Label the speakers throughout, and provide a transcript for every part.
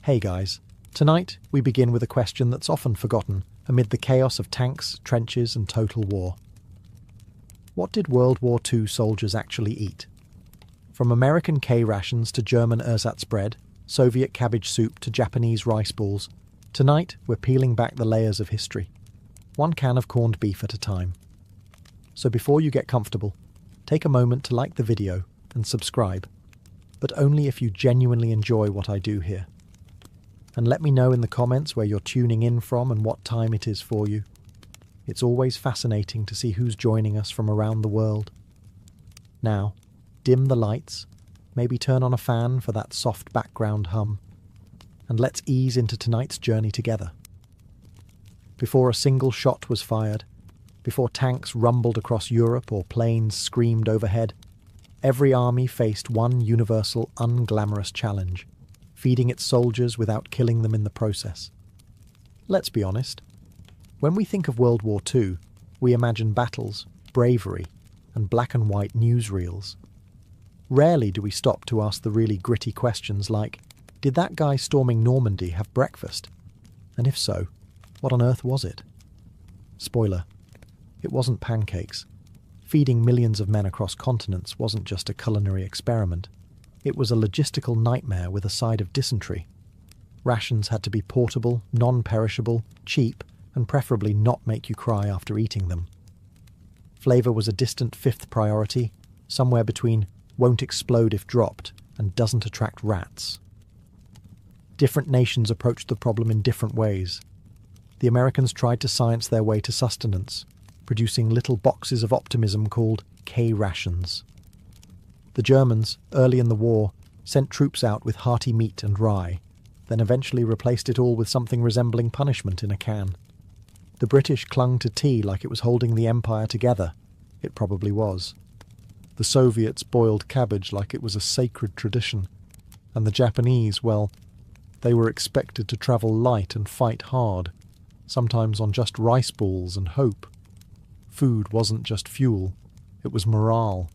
Speaker 1: Hey guys, tonight we begin with a question that's often forgotten amid the chaos of tanks, trenches and total war. What did World War II soldiers actually eat? From American K rations to German ersatz bread, Soviet cabbage soup to Japanese rice balls, tonight we're peeling back the layers of history, one can of corned beef at a time. So before you get comfortable, take a moment to like the video and subscribe, but only if you genuinely enjoy what I do here. And let me know in the comments where you're tuning in from and what time it is for you. It's always fascinating to see who's joining us from around the world. Now, dim the lights, maybe turn on a fan for that soft background hum, and let's ease into tonight's journey together. Before a single shot was fired, before tanks rumbled across Europe or planes screamed overhead, every army faced one universal, unglamorous challenge: feeding its soldiers without killing them in the process. Let's be honest. When we think of World War II, we imagine battles, bravery, and black and white newsreels. Rarely do we stop to ask the really gritty questions like, did that guy storming Normandy have breakfast? And if so, what on earth was it? Spoiler, it wasn't pancakes. Feeding millions of men across continents wasn't just a culinary experiment. It was a logistical nightmare with a side of dysentery. Rations had to be portable, non-perishable, cheap, and preferably not make you cry after eating them. Flavour was a distant fifth priority, somewhere between won't explode if dropped and doesn't attract rats. Different nations approached the problem in different ways. The Americans tried to science their way to sustenance, producing little boxes of optimism called K rations. The Germans, early in the war, sent troops out with hearty meat and rye, then eventually replaced it all with something resembling punishment in a can. The British clung to tea like it was holding the empire together. It probably was. The Soviets boiled cabbage like it was a sacred tradition. And the Japanese, well, they were expected to travel light and fight hard, sometimes on just rice balls and hope. Food wasn't just fuel, it was morale.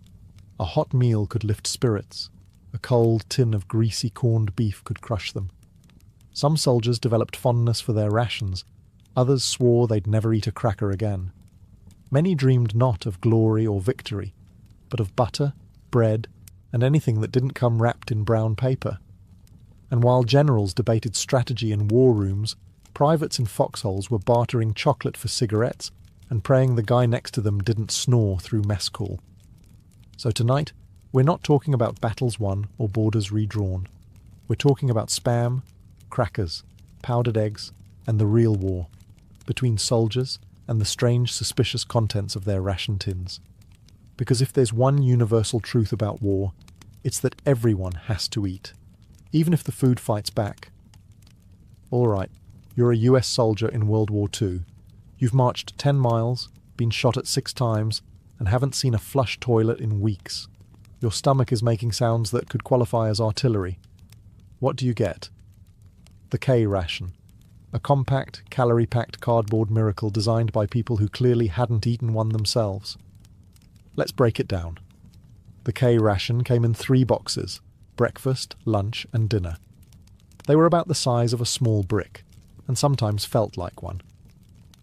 Speaker 1: A hot meal could lift spirits. A cold tin of greasy corned beef could crush them. Some soldiers developed fondness for their rations. Others swore they'd never eat a cracker again. Many dreamed not of glory or victory, but of butter, bread, and anything that didn't come wrapped in brown paper. And while generals debated strategy in war rooms, privates in foxholes were bartering chocolate for cigarettes and praying the guy next to them didn't snore through mess call. So tonight, we're not talking about battles won or borders redrawn. We're talking about spam, crackers, powdered eggs, and the real war, between soldiers and the strange, suspicious contents of their ration tins. Because if there's one universal truth about war, it's that everyone has to eat, even if the food fights back. All right, you're a US soldier in World War II. You've marched 10 miles, been shot at 6 times, and haven't seen a flush toilet in weeks. Your stomach is making sounds that could qualify as artillery. What do you get? The K ration. A compact, calorie-packed cardboard miracle designed by people who clearly hadn't eaten one themselves. Let's break it down. The K ration came in 3 boxes: breakfast, lunch, and dinner. They were about the size of a small brick, and sometimes felt like one.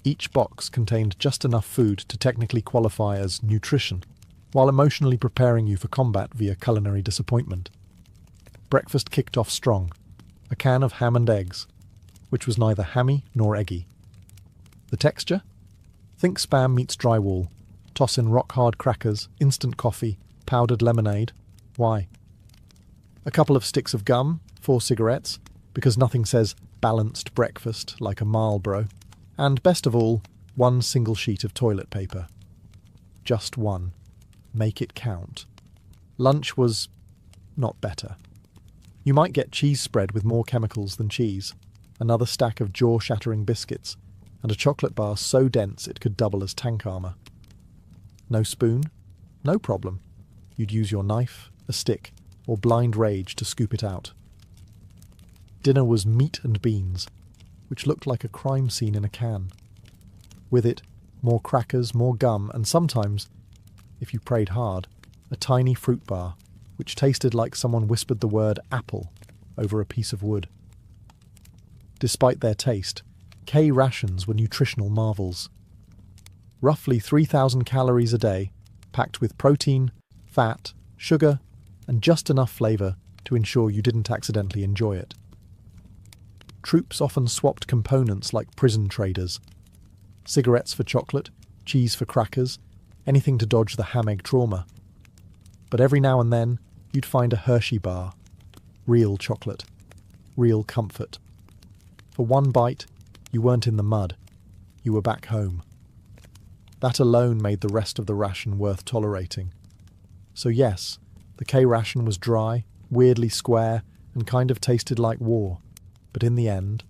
Speaker 1: Each box contained just enough food to technically qualify as nutrition, while emotionally preparing you for combat via culinary disappointment. Breakfast kicked off strong. A can of ham and eggs, which was neither hammy nor eggy. The texture? Think Spam meets drywall. Toss in rock-hard crackers, instant coffee, powdered lemonade. Why? A couple of sticks of gum, 4 cigarettes, because nothing says balanced breakfast like a Marlboro. And best of all, 1 single sheet of toilet paper. Just one. Make it count. Lunch was not better. You might get cheese spread with more chemicals than cheese, another stack of jaw-shattering biscuits, and a chocolate bar so dense it could double as tank armour. No spoon? No problem. You'd use your knife, a stick, or blind rage to scoop it out. Dinner was meat and beans, which looked like a crime scene in a can. With it, more crackers, more gum, and sometimes, if you prayed hard, a tiny fruit bar, which tasted like someone whispered the word apple over a piece of wood. Despite their taste, K rations were nutritional marvels. Roughly 3,000 calories a day, packed with protein, fat, sugar, and just enough flavour to ensure you didn't accidentally enjoy it. Troops often swapped components like prison traders. Cigarettes for chocolate, cheese for crackers, anything to dodge the ham-egg trauma. But every now and then, you'd find a Hershey bar. Real chocolate. Real comfort. For one bite, you weren't in the mud. You were back home. That alone made the rest of the ration worth tolerating. So yes, the K ration was dry, weirdly square, and kind of tasted like war. But in the end,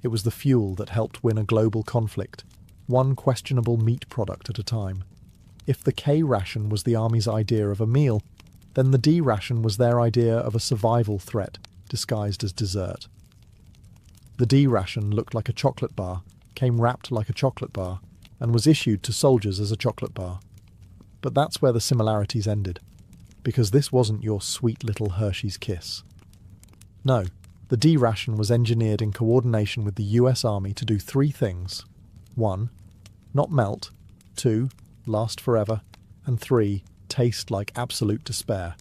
Speaker 1: it was the fuel that helped win a global conflict, one questionable meat product at a time. If the K ration was the Army's idea of a meal, then the D ration was their idea of a survival threat disguised as dessert. The D ration looked like a chocolate bar, came wrapped like a chocolate bar, and was issued to soldiers as a chocolate bar. But that's where the similarities ended, because this wasn't your sweet little Hershey's Kiss. No, the D ration was engineered in coordination with the US Army to do three things. 1. Not melt. 2. Last forever. And 3. Taste like absolute despair.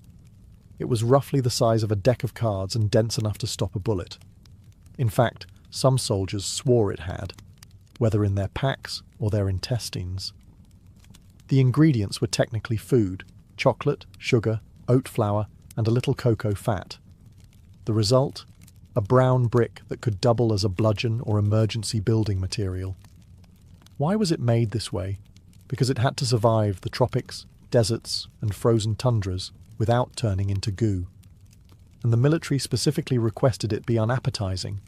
Speaker 1: It was roughly the size of a deck of cards and dense enough to stop a bullet. In fact, some soldiers swore it had, whether in their packs or their intestines. The ingredients were technically food: chocolate, sugar, oat flour, and a little cocoa fat. The result? A brown brick that could double as a bludgeon or emergency building material. Why was it made this way? Because it had to survive the tropics, deserts, and frozen tundras without turning into goo. And the military specifically requested it be unappetizing,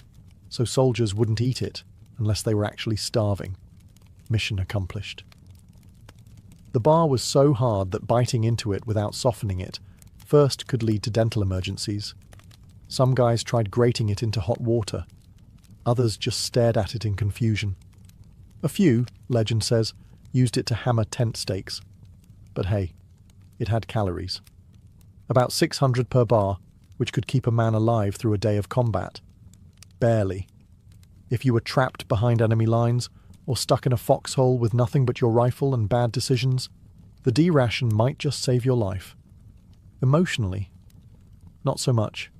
Speaker 1: so soldiers wouldn't eat it unless they were actually starving. Mission accomplished. The bar was so hard that biting into it without softening it first could lead to dental emergencies. Some guys tried grating it into hot water. Others just stared at it in confusion. A few, legend says, used it to hammer tent stakes. But hey, it had calories. About 600 per bar, which could keep a man alive through a day of combat. Barely. If you were trapped behind enemy lines, or stuck in a foxhole with nothing but your rifle and bad decisions, the D ration might just save your life. Emotionally, not so much.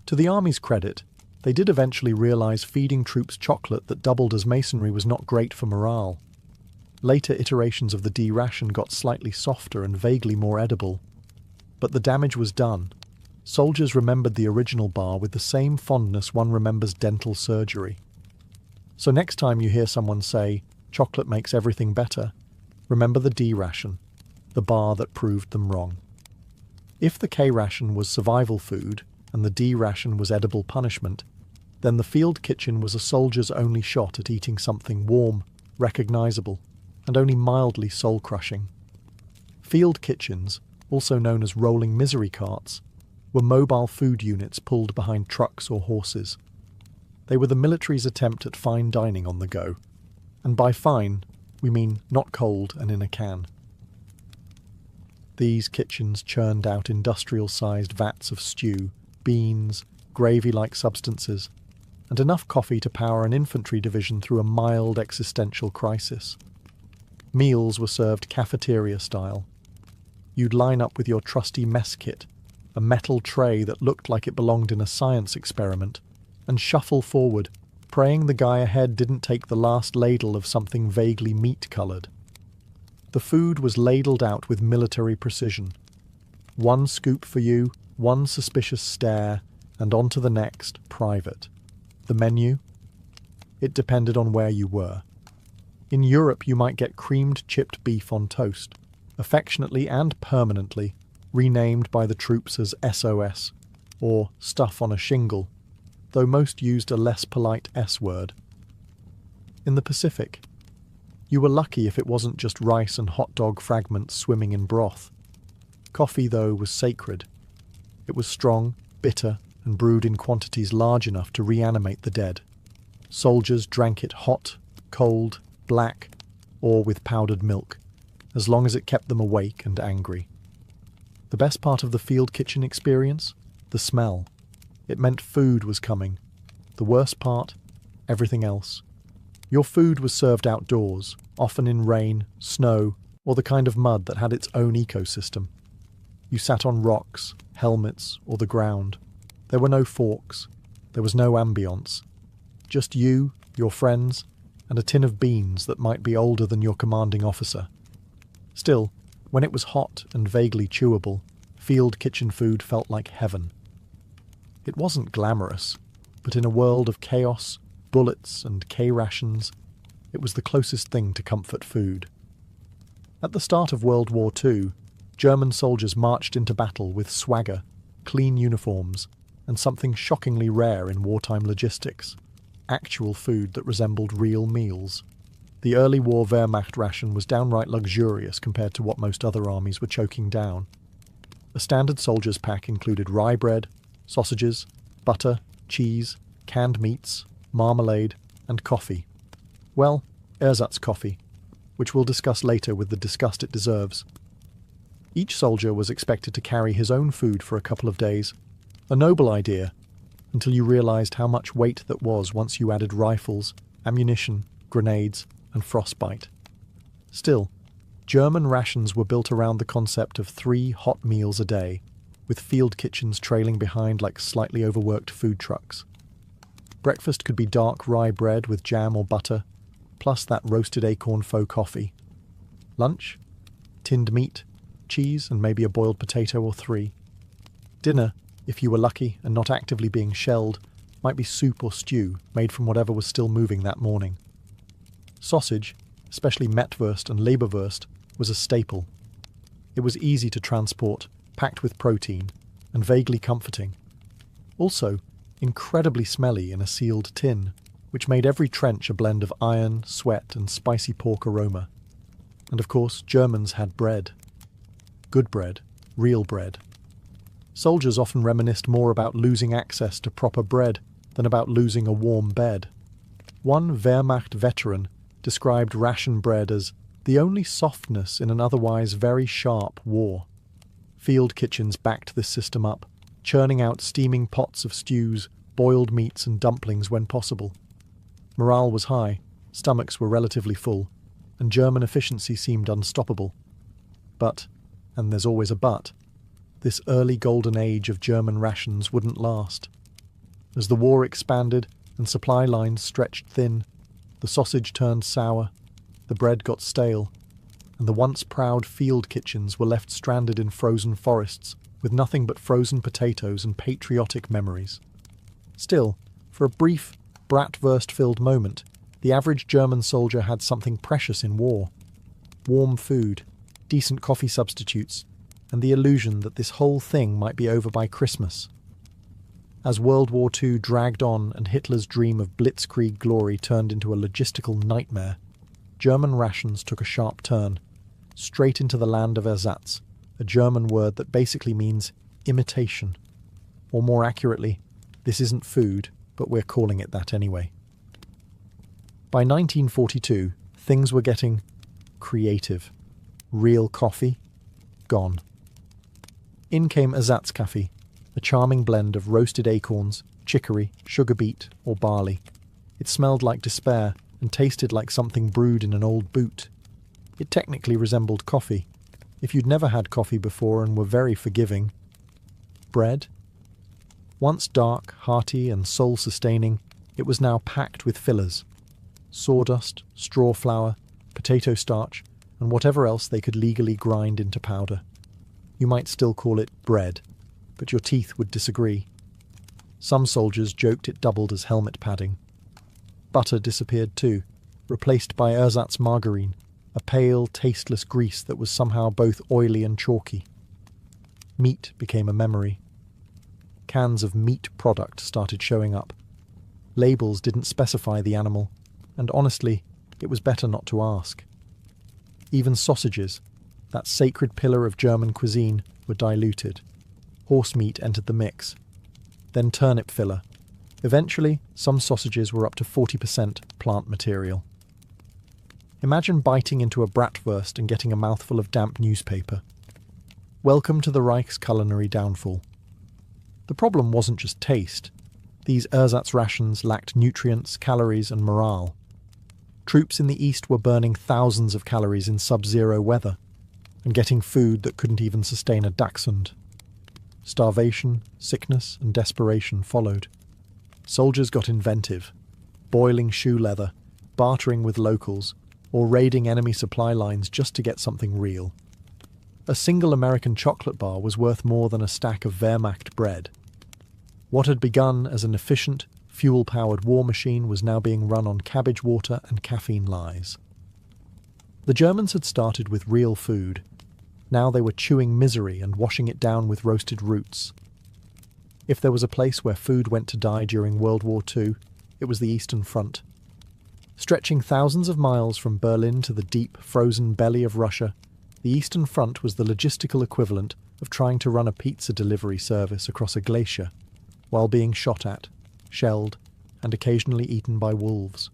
Speaker 1: To the Army's credit, they did eventually realise feeding troops chocolate that doubled as masonry was not great for morale. Later iterations of the D ration got slightly softer and vaguely more edible. But the damage was done. Soldiers remembered the original bar with the same fondness one remembers dental surgery. So next time you hear someone say, "Chocolate makes everything better," remember the D ration, the bar that proved them wrong. If the K ration was survival food, and the D ration was edible punishment, then the field kitchen was a soldier's only shot at eating something warm, recognisable, and only mildly soul-crushing. Field kitchens, also known as rolling misery carts, were mobile food units pulled behind trucks or horses. They were the military's attempt at fine dining on the go, and by fine, we mean not cold and in a can. These kitchens churned out industrial-sized vats of stew, beans, gravy-like substances, and enough coffee to power an infantry division through a mild existential crisis. Meals were served cafeteria-style. You'd line up with your trusty mess kit, a metal tray that looked like it belonged in a science experiment, and shuffle forward, praying the guy ahead didn't take the last ladle of something vaguely meat-coloured. The food was ladled out with military precision. One scoop for you, one suspicious stare, and on to the next, private. The menu? It depended on where you were. In Europe you might get creamed chipped beef on toast, affectionately and permanently renamed by the troops as SOS, or stuff on a shingle, though most used a less polite S word. In the Pacific, you were lucky if it wasn't just rice and hot dog fragments swimming in broth. Coffee, though, was sacred. It was strong, bitter, and brewed in quantities large enough to reanimate the dead. Soldiers drank it hot, cold, black, or with powdered milk, as long as it kept them awake and angry. The best part of the field kitchen experience? The smell. It meant food was coming. The worst part? everything else. Your food was served outdoors, often in rain, snow, or the kind of mud that had its own ecosystem. You sat on rocks, helmets, or the ground. There were no forks. There was no ambience. Just you, your friends, and a tin of beans that might be older than your commanding officer. Still, when it was hot and vaguely chewable, field kitchen food felt like heaven. It wasn't glamorous, but in a world of chaos, bullets, and K-rations, it was the closest thing to comfort food. At the start of World War II, German soldiers marched into battle with swagger, clean uniforms, and something shockingly rare in wartime logistics: actual food that resembled real meals. The early war Wehrmacht ration was downright luxurious compared to what most other armies were choking down. A standard soldier's pack included rye bread, sausages, butter, cheese, canned meats, marmalade, and coffee. Well, ersatz coffee, which we'll discuss later with the disgust it deserves. Each soldier was expected to carry his own food for a couple of days. A noble idea, until you realised how much weight that was once you added rifles, ammunition, grenades, and frostbite. Still, German rations were built around the concept of 3 hot meals a day, with field kitchens trailing behind like slightly overworked food trucks. Breakfast could be dark rye bread with jam or butter, plus that roasted acorn faux coffee. Lunch? Tinned meat, cheese, and maybe a boiled potato or 3. Dinner, if you were lucky and not actively being shelled, might be soup or stew made from whatever was still moving that morning. Sausage, especially Mettwurst and Leberwurst, was a staple. It was easy to transport, packed with protein, and vaguely comforting. Also, incredibly smelly in a sealed tin, which made every trench a blend of iron, sweat, and spicy pork aroma. And of course, Germans had bread. Good bread, real bread. Soldiers often reminisced more about losing access to proper bread than about losing a warm bed. One Wehrmacht veteran described ration bread as the only softness in an otherwise very sharp war. Field kitchens backed this system up, churning out steaming pots of stews, boiled meats and dumplings when possible. Morale was high, stomachs were relatively full, and German efficiency seemed unstoppable. But, and there's always a but, this early golden age of German rations wouldn't last. As the war expanded and supply lines stretched thin, the sausage turned sour, the bread got stale, and the once proud field kitchens were left stranded in frozen forests with nothing but frozen potatoes and patriotic memories. Still, for a brief, bratwurst-filled moment, the average German soldier had something precious in war. Warm food, decent coffee substitutes, and the illusion that this whole thing might be over by Christmas. As World War II dragged on and Hitler's dream of blitzkrieg glory turned into a logistical nightmare, German rations took a sharp turn, straight into the land of ersatz, a German word that basically means imitation. Or more accurately, this isn't food, but we're calling it that anyway. By 1942, things were getting creative. Real coffee? Gone. In came Ersatzkaffee, a charming blend of roasted acorns, chicory, sugar beet, or barley. It smelled like despair and tasted like something brewed in an old boot. It technically resembled coffee, if you'd never had coffee before and were very forgiving. Bread? Once dark, hearty, and soul-sustaining, it was now packed with fillers. Sawdust, straw flour, potato starch, and whatever else they could legally grind into powder. You might still call it bread, but your teeth would disagree. Some soldiers joked it doubled as helmet padding. Butter disappeared too, replaced by ersatz margarine, a pale, tasteless grease that was somehow both oily and chalky. Meat became a memory. Cans of meat product started showing up. Labels didn't specify the animal, and honestly, it was better not to ask. Even sausages, that sacred pillar of German cuisine, were diluted. Horse meat entered the mix. Then turnip filler. Eventually, some sausages were up to 40% plant material. Imagine biting into a bratwurst and getting a mouthful of damp newspaper. Welcome to the Reich's culinary downfall. The problem wasn't just taste. These ersatz rations lacked nutrients, calories, and morale. Troops in the east were burning thousands of calories in sub-zero weather and getting food that couldn't even sustain a dachshund. Starvation, sickness, and desperation followed. Soldiers got inventive, boiling shoe leather, bartering with locals, or raiding enemy supply lines just to get something real. A single American chocolate bar was worth more than a stack of Wehrmacht bread. What had begun as an efficient, fuel-powered war machine was now being run on cabbage water and caffeine lies. The Germans had started with real food. Now they were chewing misery and washing it down with roasted roots. If there was a place where food went to die during World War II, it was the Eastern Front. Stretching thousands of miles from Berlin to the deep, frozen belly of Russia, the Eastern Front was the logistical equivalent of trying to run a pizza delivery service across a glacier, while being shot at, shelled, and occasionally eaten by wolves.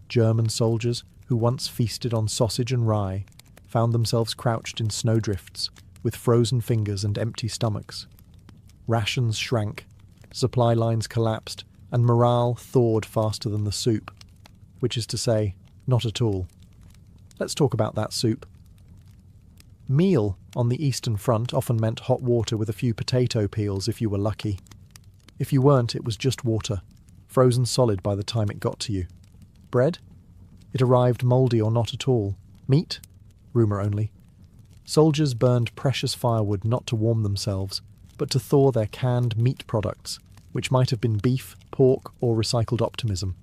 Speaker 1: German soldiers, who once feasted on sausage and rye, found themselves crouched in snowdrifts, with frozen fingers and empty stomachs. Rations shrank, supply lines collapsed, and morale thawed faster than the soup, which is to say, not at all. Let's talk about that soup. Meal on the Eastern Front often meant hot water with a few potato peels if you were lucky. If you weren't, it was just water, frozen solid by the time it got to you. Bread? It arrived mouldy or not at all. Meat? Rumour only. Soldiers burned precious firewood not to warm themselves, but to thaw their canned meat products, which might have been beef, pork, or recycled optimism.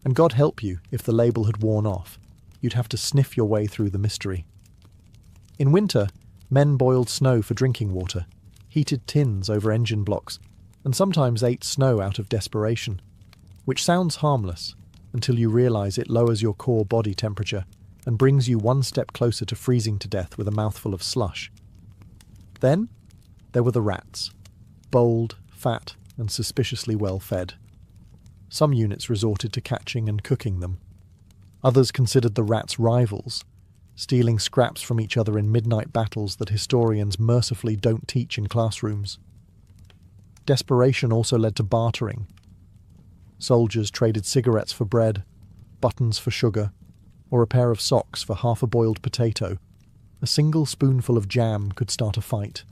Speaker 1: And God help you if the label had worn off. You'd have to sniff your way through the mystery. In winter, men boiled snow for drinking water, heated tins over engine blocks, and sometimes ate snow out of desperation, which sounds harmless until you realise it lowers your core body temperature and brings you one step closer to freezing to death with a mouthful of slush. Then, there were the rats, bold, fat, and suspiciously well fed. Some units resorted to catching and cooking them. Others considered the rats rivals, stealing scraps from each other in midnight battles that historians mercifully don't teach in classrooms. Desperation also led to bartering. Soldiers traded cigarettes for bread, buttons for sugar, or a pair of socks for half a boiled potato. A single spoonful of jam could start a fight.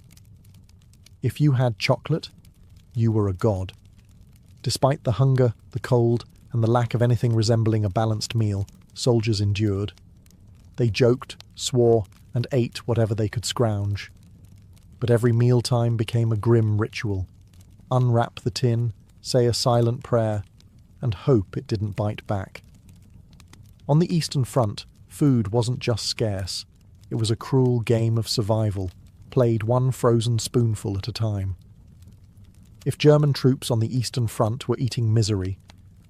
Speaker 1: If you had chocolate, you were a god. Despite the hunger, the cold, and the lack of anything resembling a balanced meal, soldiers endured. They joked, swore, and ate whatever they could scrounge. But every mealtime became a grim ritual. Unwrap the tin, say a silent prayer, and hope it didn't bite back. On the Eastern Front, food wasn't just scarce. It was a cruel game of survival, played one frozen spoonful at a time. If German troops on the Eastern Front were eating misery,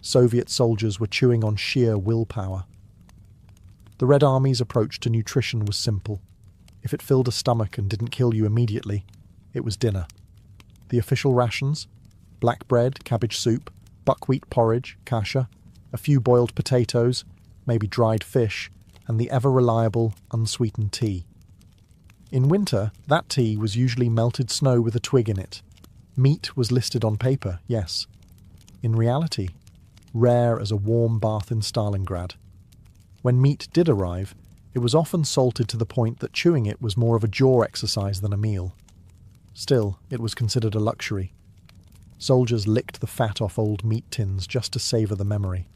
Speaker 1: Soviet soldiers were chewing on sheer willpower. The Red Army's approach to nutrition was simple. If it filled a stomach and didn't kill you immediately, it was dinner. The official rations: black bread, cabbage soup, buckwheat porridge, kasha, a few boiled potatoes, maybe dried fish, and the ever-reliable, unsweetened tea. In winter, that tea was usually melted snow with a twig in it. Meat was listed on paper, yes. In reality, rare as a warm bath in Stalingrad. When meat did arrive, it was often salted to the point that chewing it was more of a jaw exercise than a meal. Still, it was considered a luxury. Soldiers licked the fat off old meat tins just to savour the memory.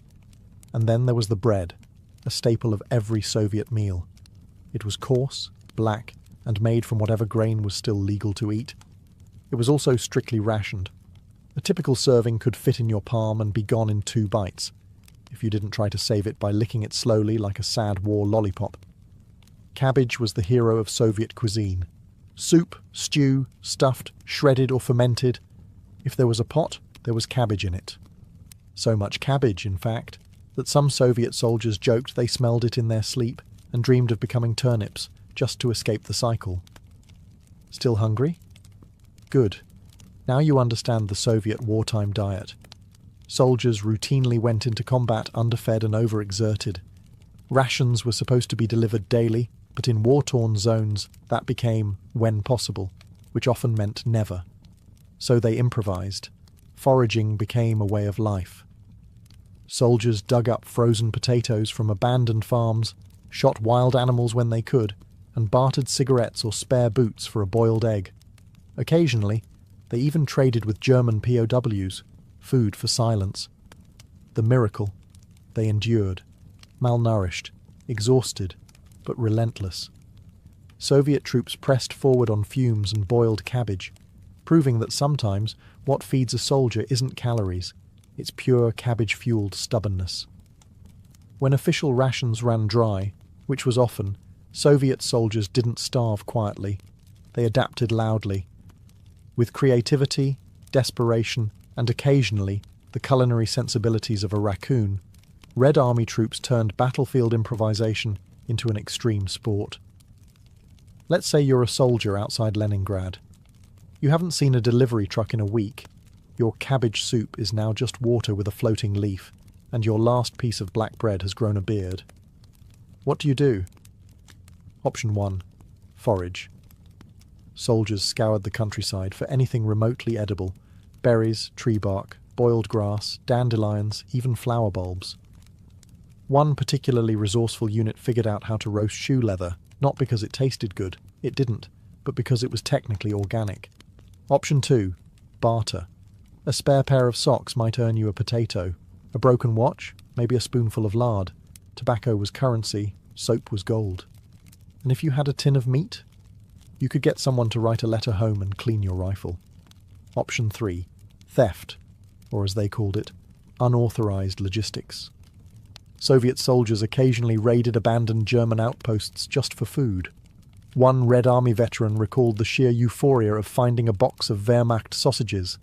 Speaker 1: And then there was the bread, a staple of every Soviet meal. It was coarse, black, and made from whatever grain was still legal to eat. It was also strictly rationed. A typical serving could fit in your palm and be gone in 2 bites, if you didn't try to save it by licking it slowly like a sad war lollipop. Cabbage was the hero of Soviet cuisine. Soup, stew, stuffed, shredded or fermented. If there was a pot, there was cabbage in it. So much cabbage, in fact, that some Soviet soldiers joked they smelled it in their sleep and dreamed of becoming turnips just to escape the cycle. Still hungry? Good. Now you understand the Soviet wartime diet. Soldiers routinely went into combat underfed and overexerted. Rations were supposed to be delivered daily, but in war-torn zones that became when possible, which often meant never. So they improvised. foraging became a way of life. Soldiers dug up frozen potatoes from abandoned farms, shot wild animals when they could, and bartered cigarettes or spare boots for a boiled egg. Occasionally, they even traded with German POWs, food for silence. The miracle: they endured, malnourished, exhausted, but relentless. Soviet troops pressed forward on fumes and boiled cabbage, proving that sometimes what feeds a soldier isn't calories, it's pure cabbage-fueled stubbornness. When official rations ran dry, which was often, Soviet soldiers didn't starve quietly. They adapted loudly. With creativity, desperation, and occasionally the culinary sensibilities of a raccoon, Red Army troops turned battlefield improvisation into an extreme sport. Let's say you're a soldier outside Leningrad. You haven't seen a delivery truck in a week. Your cabbage soup is now just water with a floating leaf, and your last piece of black bread has grown a beard. What do? Option 1. Forage. Soldiers scoured the countryside for anything remotely edible: berries, tree bark, boiled grass, dandelions, even flower bulbs. One particularly resourceful unit figured out how to roast shoe leather, not because it tasted good, it didn't, but because it was technically organic. Option 2. Barter. A spare pair of socks might earn you a potato. A broken watch, maybe a spoonful of lard. Tobacco was currency, soap was gold. And if you had a tin of meat, you could get someone to write a letter home and clean your rifle. Option 3. Theft, or as they called it, unauthorized logistics. Soviet soldiers occasionally raided abandoned German outposts just for food. One Red Army veteran recalled the sheer euphoria of finding a box of Wehrmacht sausages.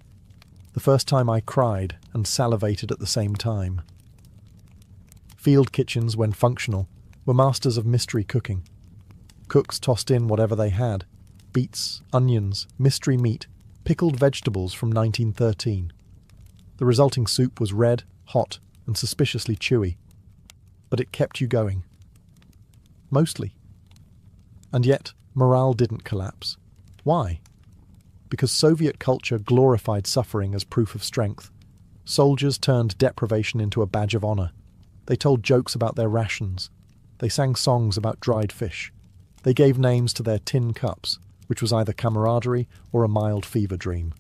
Speaker 1: The first time I cried and salivated at the same time. Field kitchens, when functional, were masters of mystery cooking. Cooks tossed in whatever they had: beets, onions, mystery meat, pickled vegetables from 1913. The resulting soup was red, hot, and suspiciously chewy. But it kept you going. Mostly. And yet, morale didn't collapse. Why? Because Soviet culture glorified suffering as proof of strength. Soldiers turned deprivation into a badge of honor. They told jokes about their rations. They sang songs about dried fish. They gave names to their tin cups, which was either camaraderie or a mild fever dream.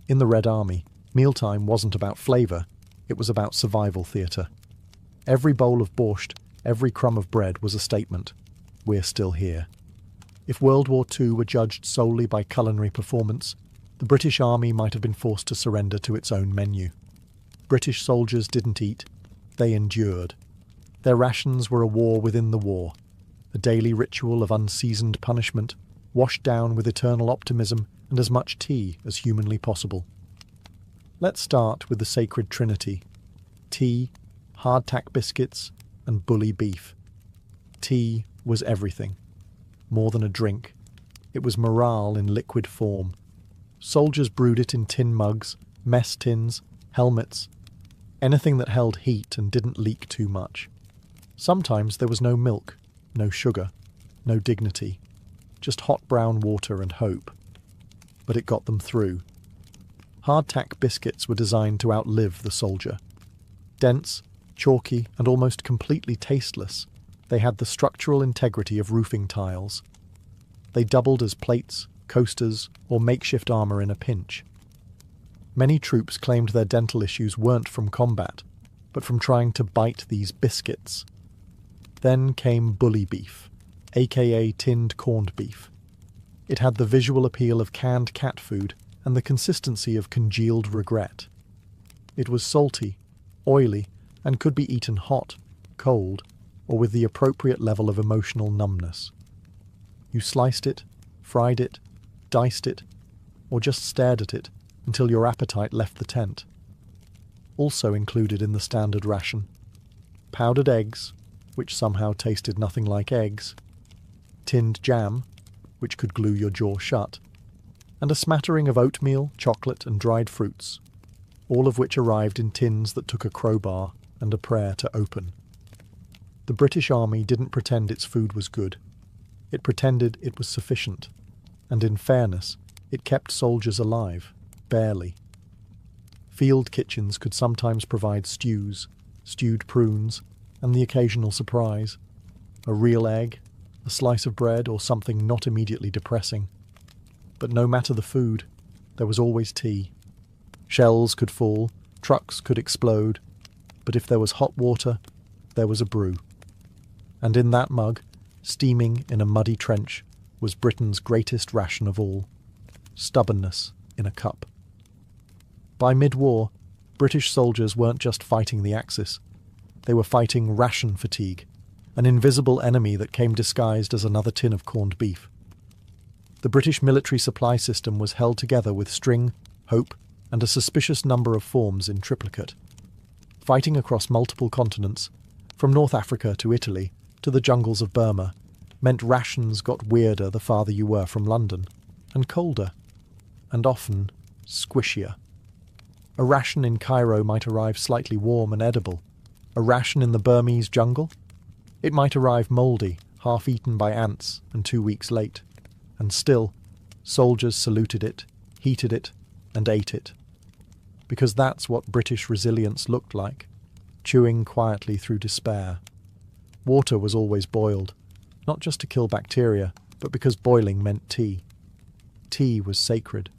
Speaker 1: In the Red Army, mealtime wasn't about flavor, it was about survival theater. Every bowl of borscht, every crumb of bread was a statement: we're still here. If World War II were judged solely by culinary performance, the British Army might have been forced to surrender to its own menu. British soldiers didn't eat, they endured. Their rations were a war within the war, a daily ritual of unseasoned punishment, washed down with eternal optimism and as much tea as humanly possible. Let's start with the sacred trinity: tea, hardtack biscuits, and bully beef. Tea was everything. More than a drink. It was morale in liquid form. Soldiers brewed it in tin mugs, mess tins, helmets, anything that held heat and didn't leak too much. Sometimes there was no milk, no sugar, no dignity, just hot brown water and hope. But it got them through. Hardtack biscuits were designed to outlive the soldier. Dense, chalky, and almost completely tasteless, they had the structural integrity of roofing tiles. They doubled as plates, coasters, or makeshift armour in a pinch. Many troops claimed their dental issues weren't from combat, but from trying to bite these biscuits. Then came bully beef, aka tinned corned beef. It had the visual appeal of canned cat food and the consistency of congealed regret. It was salty, oily, and could be eaten hot, cold, or with the appropriate level of emotional numbness. You sliced it, fried it, diced it, or just stared at it until your appetite left the tent. Also included in the standard ration: powdered eggs, which somehow tasted nothing like eggs, tinned jam, which could glue your jaw shut, and a smattering of oatmeal, chocolate, and dried fruits, all of which arrived in tins that took a crowbar and a prayer to open. The British Army didn't pretend its food was good. It pretended it was sufficient, and in fairness, it kept soldiers alive, barely. Field kitchens could sometimes provide stews, stewed prunes, and the occasional surprise. A real egg, a slice of bread, or something not immediately depressing. But no matter the food, there was always tea. Shells could fall, trucks could explode, but if there was hot water, there was a brew. And in that mug, steaming in a muddy trench, was Britain's greatest ration of all: stubbornness in a cup. By mid-war, British soldiers weren't just fighting the Axis. They were fighting ration fatigue, an invisible enemy that came disguised as another tin of corned beef. The British military supply system was held together with string, hope, and a suspicious number of forms in triplicate. Fighting across multiple continents, from North Africa to Italy to the jungles of Burma, meant rations got weirder the farther you were from London, and colder, and often squishier. A ration in Cairo might arrive slightly warm and edible. A ration in the Burmese jungle? It might arrive mouldy, half-eaten by ants, and 2 weeks late. And still, soldiers saluted it, heated it, and ate it. Because that's what British resilience looked like, chewing quietly through despair. Water was always boiled, not just to kill bacteria, but because boiling meant tea. Tea was sacred.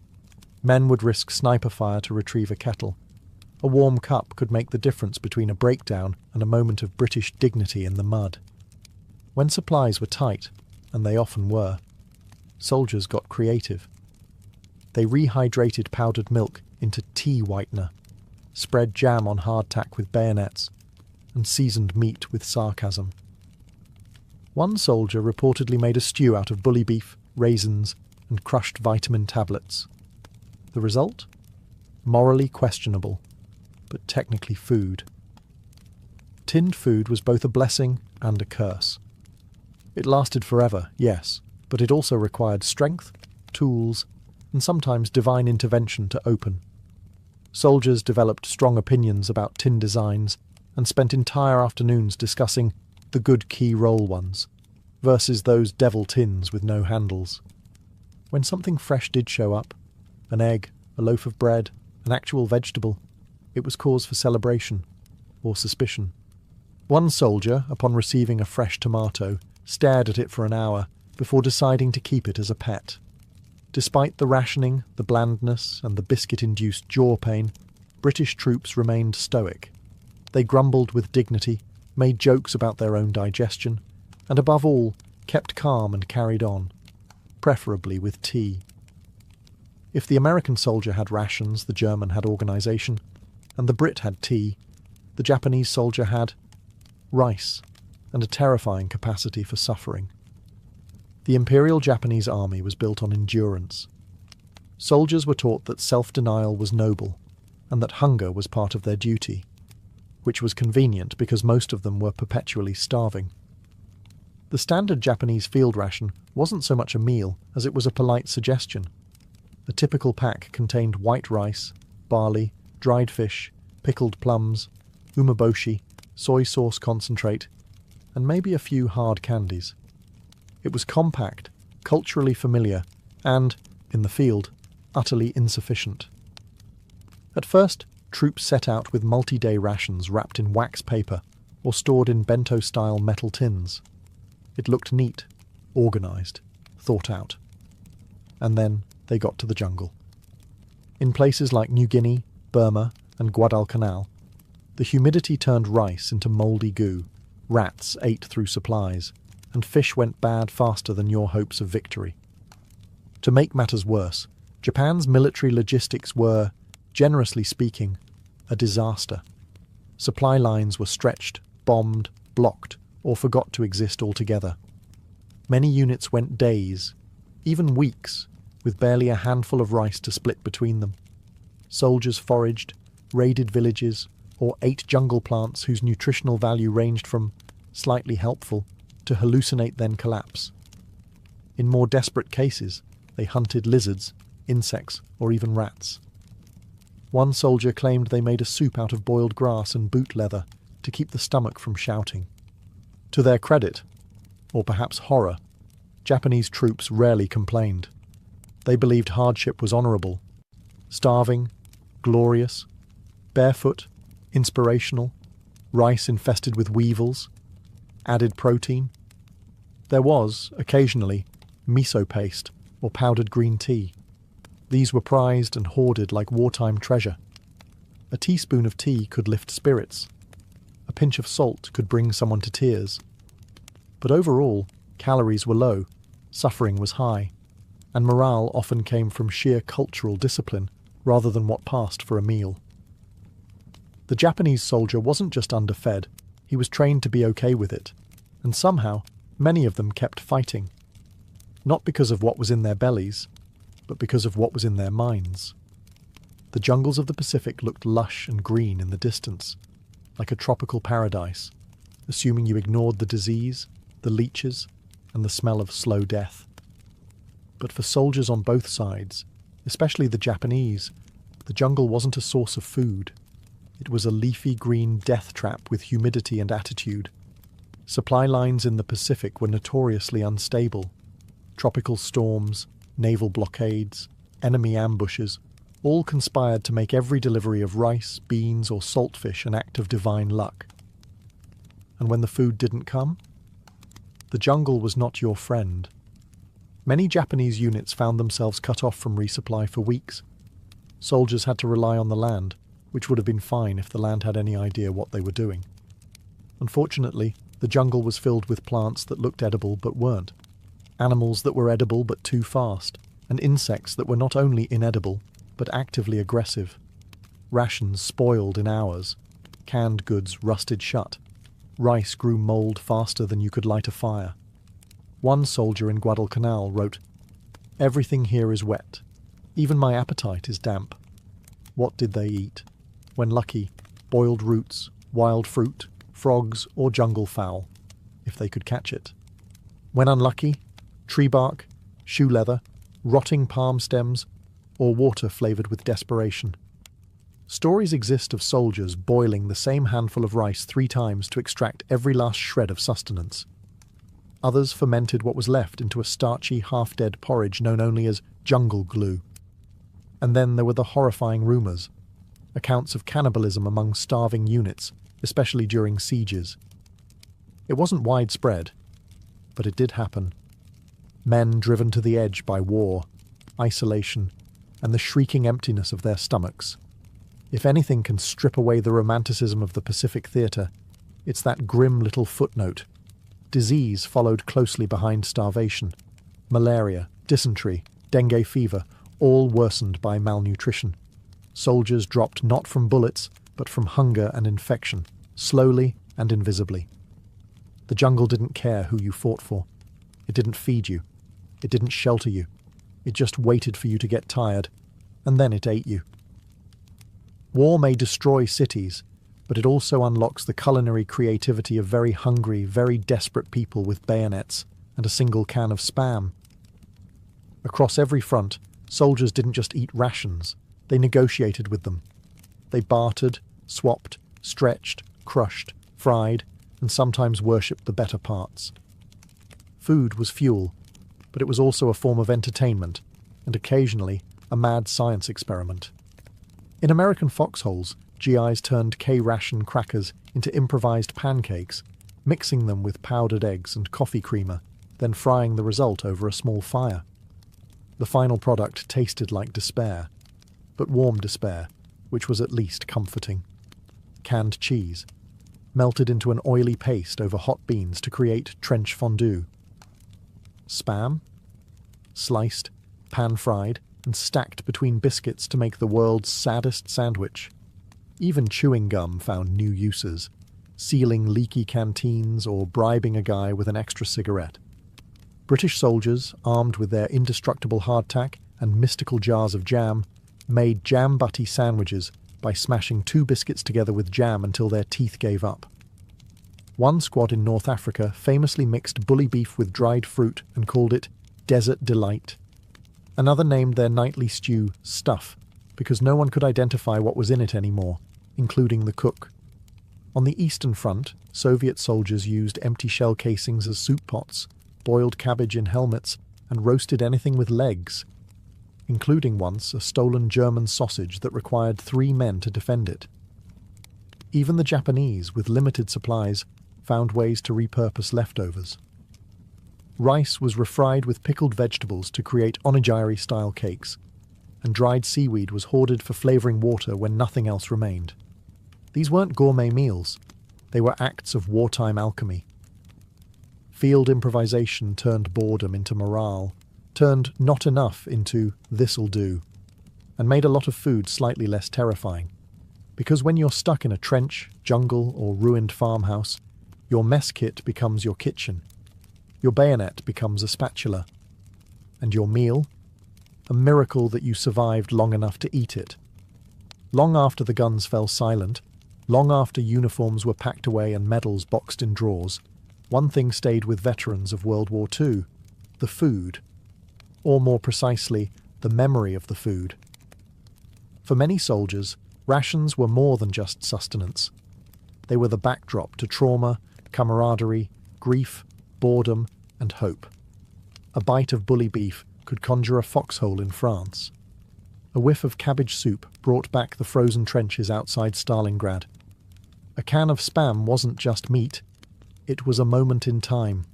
Speaker 1: Men would risk sniper fire to retrieve a kettle. A warm cup could make the difference between a breakdown and a moment of British dignity in the mud. When supplies were tight, and they often were, soldiers got creative. They rehydrated powdered milk into tea whitener, spread jam on hardtack with bayonets, and seasoned meat with sarcasm. One soldier reportedly made a stew out of bully beef, raisins, and crushed vitamin tablets. The result? Morally questionable, but technically food. Tinned food was both a blessing and a curse. It lasted forever, yes, but it also required strength, tools, and sometimes divine intervention to open. Soldiers developed strong opinions about tin designs and spent entire afternoons discussing the good key roll ones versus those devil tins with no handles. When something fresh did show up, an egg, a loaf of bread, an actual vegetable, it was cause for celebration or suspicion. One soldier, upon receiving a fresh tomato, stared at it for an hour before deciding to keep it as a pet. Despite the rationing, the blandness, and the biscuit-induced jaw pain, British troops remained stoic. They grumbled with dignity, made jokes about their own digestion, and above all, kept calm and carried on, preferably with tea. If the American soldier had rations, the German had organisation, and the Brit had tea, the Japanese soldier had rice, and a terrifying capacity for suffering. The Imperial Japanese Army was built on endurance. Soldiers were taught that self-denial was noble, and that hunger was part of their duty, which was convenient because most of them were perpetually starving. The standard Japanese field ration wasn't so much a meal as it was a polite suggestion. A typical pack contained white rice, barley, dried fish, pickled plums, umeboshi, soy sauce concentrate, and maybe a few hard candies. It was compact, culturally familiar, and, in the field, utterly insufficient. At first, troops set out with multi-day rations wrapped in wax paper or stored in bento-style metal tins. It looked neat, organised, thought out. And then they got to the jungle. In places like New Guinea, Burma, and Guadalcanal, the humidity turned rice into mouldy goo, rats ate through supplies, and fish went bad faster than your hopes of victory. To make matters worse, Japan's military logistics were, generously speaking, a disaster. Supply lines were stretched, bombed, blocked, or forgot to exist altogether. Many units went days, even weeks, with barely a handful of rice to split between them. Soldiers foraged, raided villages, or ate jungle plants whose nutritional value ranged from slightly helpful to hallucinate then collapse. In more desperate cases, they hunted lizards, insects, or even rats. One soldier claimed they made a soup out of boiled grass and boot leather to keep the stomach from shouting. To their credit, or perhaps horror, Japanese troops rarely complained. They believed hardship was honourable. Starving, glorious, Barefoot, inspirational, rice infested with weevils, added protein. There was, occasionally, miso paste or powdered green tea. These were prized and hoarded like wartime treasure. A teaspoon of tea could lift spirits. A pinch of salt could bring someone to tears. But overall, calories were low, suffering was high, and morale often came from sheer cultural discipline rather than what passed for a meal. The Japanese soldier wasn't just underfed, he was trained to be okay with it, and somehow many of them kept fighting. Not because of what was in their bellies, but because of what was in their minds. The jungles of the Pacific looked lush and green in the distance, like a tropical paradise, assuming you ignored the disease, the leeches, and the smell of slow death. But for soldiers on both sides, especially the Japanese, the jungle wasn't a source of food. It was a leafy green death trap with humidity and attitude. Supply lines in the Pacific were notoriously unstable. Tropical storms, naval blockades, enemy ambushes, all conspired to make every delivery of rice, beans, or saltfish an act of divine luck. And when the food didn't come, the jungle was not your friend. Many Japanese units found themselves cut off from resupply for weeks. Soldiers had to rely on the land, which would have been fine if the land had any idea what they were doing. Unfortunately, the jungle was filled with plants that looked edible but weren't, animals that were edible but too fast, and insects that were not only inedible, but actively aggressive. Rations spoiled in hours. Canned goods rusted shut. Rice grew mold faster than you could light a fire. One soldier in Guadalcanal wrote, "Everything here is wet. Even my appetite is damp." What did they eat? When lucky, boiled roots, wild fruit, frogs, or jungle fowl, if they could catch it. When unlucky, tree bark, shoe leather, rotting palm stems, or water flavoured with desperation. Stories exist of soldiers boiling the same handful of rice 3 times to extract every last shred of sustenance. Others fermented what was left into a starchy, half-dead porridge known only as jungle glue. And then there were the horrifying rumours, accounts of cannibalism among starving units, especially during sieges. It wasn't widespread, but it did happen. Men driven to the edge by war, isolation, and the shrieking emptiness of their stomachs. If anything can strip away the romanticism of the Pacific theatre, it's that grim little footnote. Disease followed closely behind starvation. Malaria, dysentery, dengue fever, all worsened by malnutrition. Soldiers dropped not from bullets, but from hunger and infection, slowly and invisibly. The jungle didn't care who you fought for. It didn't feed you. It didn't shelter you. It just waited for you to get tired, and then it ate you. War may destroy cities, but it also unlocks the culinary creativity of very hungry, very desperate people with bayonets and a single can of Spam. Across every front, soldiers didn't just eat rations, they negotiated with them. They bartered, swapped, stretched, crushed, fried, and sometimes worshipped the better parts. Food was fuel, but it was also a form of entertainment, and occasionally a mad science experiment. In American foxholes, GIs turned K-ration crackers into improvised pancakes, mixing them with powdered eggs and coffee creamer, then frying the result over a small fire. The final product tasted like despair, but warm despair, which was at least comforting. Canned cheese, melted into an oily paste over hot beans to create trench fondue. Spam, sliced, pan-fried, and stacked between biscuits to make the world's saddest sandwich. Even chewing gum found new uses, sealing leaky canteens or bribing a guy with an extra cigarette. British soldiers, armed with their indestructible hardtack and mystical jars of jam, made jam-butty sandwiches by smashing 2 biscuits together with jam until their teeth gave up. One squad in North Africa famously mixed bully beef with dried fruit and called it Desert Delight. Another named their nightly stew Stuff, because no one could identify what was in it anymore, including the cook. On the Eastern Front, Soviet soldiers used empty shell casings as soup pots, boiled cabbage in helmets, and roasted anything with legs, including once a stolen German sausage that required 3 men to defend it. Even the Japanese, with limited supplies, found ways to repurpose leftovers. Rice was refried with pickled vegetables to create onigiri-style cakes, and dried seaweed was hoarded for flavouring water when nothing else remained. These weren't gourmet meals. They were acts of wartime alchemy. Field improvisation turned boredom into morale, turned not enough into this'll do, and made a lot of food slightly less terrifying. Because when you're stuck in a trench, jungle, or ruined farmhouse, your mess kit becomes your kitchen. Your bayonet becomes a spatula. And your meal? A miracle that you survived long enough to eat it. Long after the guns fell silent, long after uniforms were packed away and medals boxed in drawers, one thing stayed with veterans of World War II: the food. Or more precisely, the memory of the food. For many soldiers, rations were more than just sustenance. They were the backdrop to trauma, camaraderie, grief, boredom, and hope. A bite of bully beef could conjure a foxhole in France. A whiff of cabbage soup brought back the frozen trenches outside Stalingrad. A can of Spam wasn't just meat, it was a moment in time.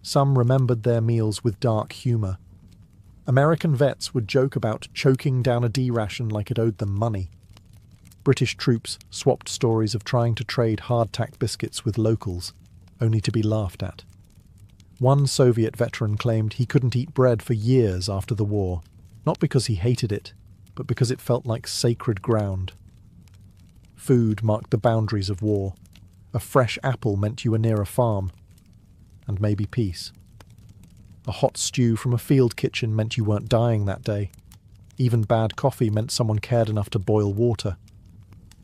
Speaker 1: Some remembered their meals with dark humour. American vets would joke about choking down a D ration like it owed them money. British troops swapped stories of trying to trade hardtack biscuits with locals, only to be laughed at. One Soviet veteran claimed he couldn't eat bread for years after the war, not because he hated it, but because it felt like sacred ground. Food marked the boundaries of war. A fresh apple meant you were near a farm, and maybe peace. A hot stew from a field kitchen meant you weren't dying that day. Even bad coffee meant someone cared enough to boil water.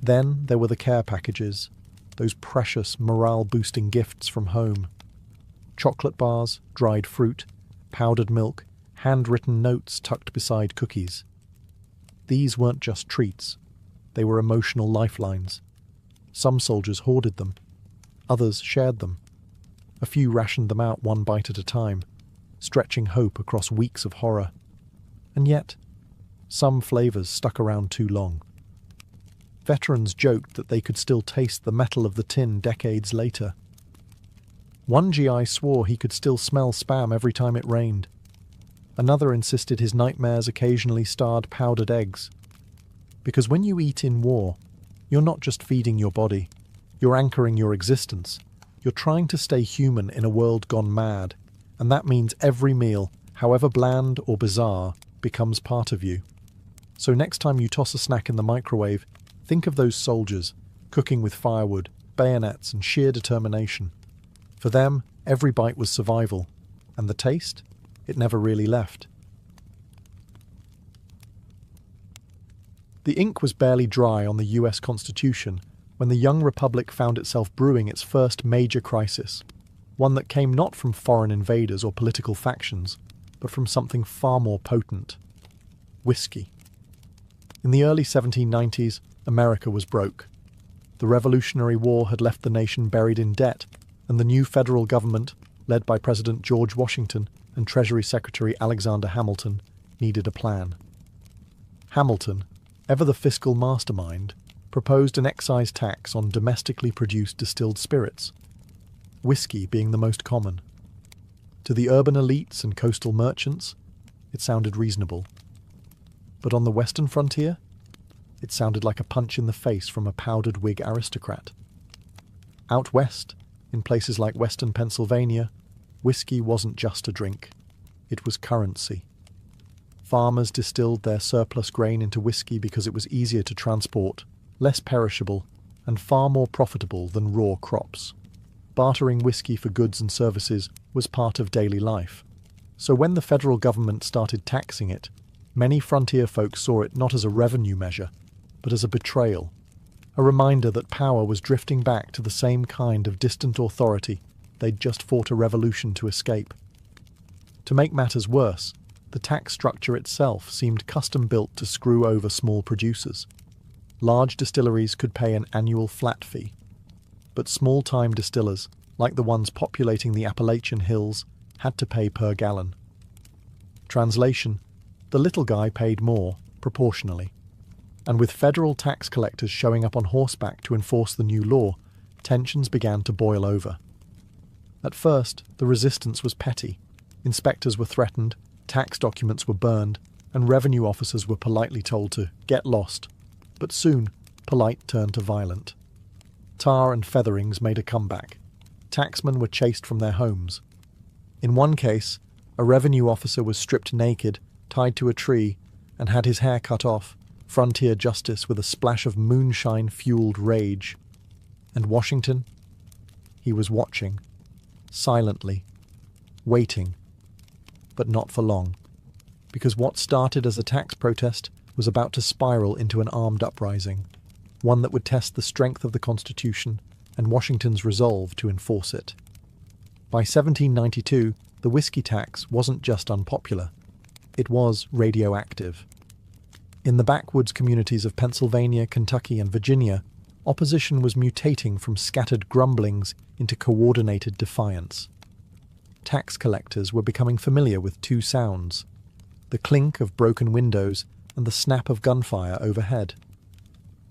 Speaker 1: Then there were the care packages, those precious morale-boosting gifts from home. Chocolate bars, dried fruit, powdered milk, handwritten notes tucked beside cookies. These weren't just treats. They were emotional lifelines. Some soldiers hoarded them. Others shared them. A few rationed them out one bite at a time, stretching hope across weeks of horror. And yet, some flavours stuck around too long. Veterans joked that they could still taste the metal of the tin decades later. One GI swore he could still smell Spam every time it rained. Another insisted his nightmares occasionally starred powdered eggs. Because when you eat in war, you're not just feeding your body, you're anchoring your existence. You're trying to stay human in a world gone mad, and that means every meal, however bland or bizarre, becomes part of you. So next time you toss a snack in the microwave, think of those soldiers, cooking with firewood, bayonets, and sheer determination. For them, every bite was survival, and the taste? It never really left. The ink was barely dry on the US Constitution when the young republic found itself brewing its first major crisis, one that came not from foreign invaders or political factions, but from something far more potent: whiskey. In the early 1790s, America was broke. The Revolutionary War had left the nation buried in debt, and the new federal government, led by President George Washington and Treasury Secretary Alexander Hamilton, needed a plan. Hamilton, ever the fiscal mastermind, proposed an excise tax on domestically produced distilled spirits, whiskey being the most common. To the urban elites and coastal merchants, it sounded reasonable. But on the western frontier, it sounded like a punch in the face from a powdered wig aristocrat. Out west, in places like western Pennsylvania, whiskey wasn't just a drink. It was currency. Farmers distilled their surplus grain into whiskey because it was easier to transport, less perishable, and far more profitable than raw crops. Bartering whiskey for goods and services was part of daily life. So when the federal government started taxing it, many frontier folk saw it not as a revenue measure, but as a betrayal, a reminder that power was drifting back to the same kind of distant authority they'd just fought a revolution to escape. To make matters worse, the tax structure itself seemed custom-built to screw over small producers. Large distilleries could pay an annual flat fee, but small-time distillers, like the ones populating the Appalachian Hills, had to pay per gallon. Translation: the little guy paid more, proportionally. And with federal tax collectors showing up on horseback to enforce the new law, tensions began to boil over. At first, the resistance was petty. Inspectors were threatened, tax documents were burned, and revenue officers were politely told to get lost. But soon, polite turned to violent. Tar and featherings made a comeback. Taxmen were chased from their homes. In one case, a revenue officer was stripped naked, tied to a tree, and had his hair cut off, frontier justice with a splash of moonshine-fueled rage. And Washington? He was watching, silently, waiting, but not for long, because what started as a tax protest was about to spiral into an armed uprising, one that would test the strength of the Constitution and Washington's resolve to enforce it. By 1792, the whiskey tax wasn't just unpopular, it was radioactive. In the backwoods communities of Pennsylvania, Kentucky, and Virginia, opposition was mutating from scattered grumblings into coordinated defiance. Tax collectors were becoming familiar with two sounds: the clink of broken windows and the snap of gunfire overhead.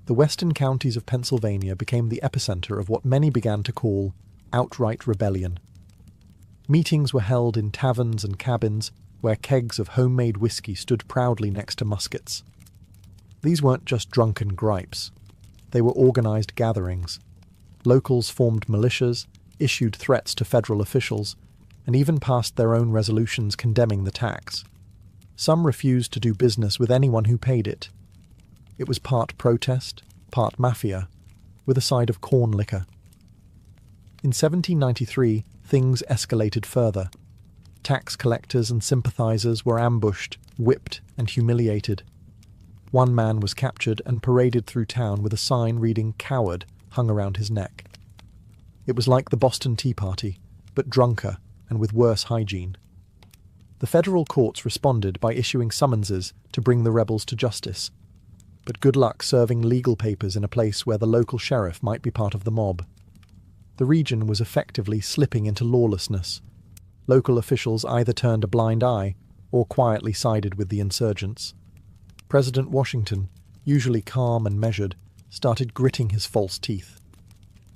Speaker 1: The western counties of Pennsylvania became the epicenter of what many began to call outright rebellion. Meetings were held in taverns and cabins where kegs of homemade whiskey stood proudly next to muskets. These weren't just drunken gripes. They were organized gatherings. Locals formed militias, issued threats to federal officials, and even passed their own resolutions condemning the tax. Some refused to do business with anyone who paid it. It was part protest, part mafia, with a side of corn liquor. In 1793, things escalated further. Tax collectors and sympathizers were ambushed, whipped, and humiliated. One man was captured and paraded through town with a sign reading "Coward" hung around his neck. It was like the Boston Tea Party, but drunker and with worse hygiene. The federal courts responded by issuing summonses to bring the rebels to justice. But good luck serving legal papers in a place where the local sheriff might be part of the mob. The region was effectively slipping into lawlessness. Local officials either turned a blind eye or quietly sided with the insurgents. President Washington, usually calm and measured, started gritting his false teeth.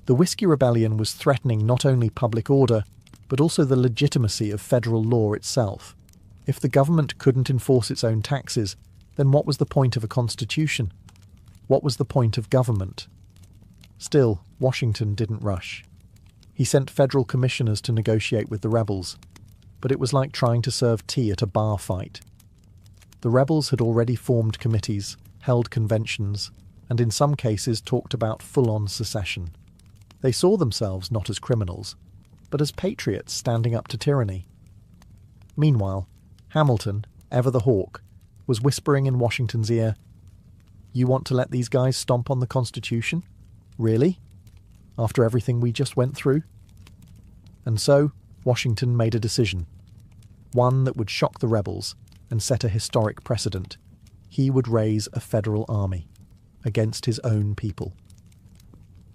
Speaker 1: The Whiskey Rebellion was threatening not only public order, but also the legitimacy of federal law itself. If the government couldn't enforce its own taxes, then what was the point of a constitution? What was the point of government? Still, Washington didn't rush. He sent federal commissioners to negotiate with the rebels, but it was like trying to serve tea at a bar fight. The rebels had already formed committees, held conventions, and in some cases talked about full-on secession. They saw themselves not as criminals, but as patriots standing up to tyranny. Meanwhile, Hamilton, ever the hawk, was whispering in Washington's ear, "You want to let these guys stomp on the Constitution? Really? After everything we just went through?" And so, Washington made a decision. One that would shock the rebels and set a historic precedent. He would raise a federal army against his own people.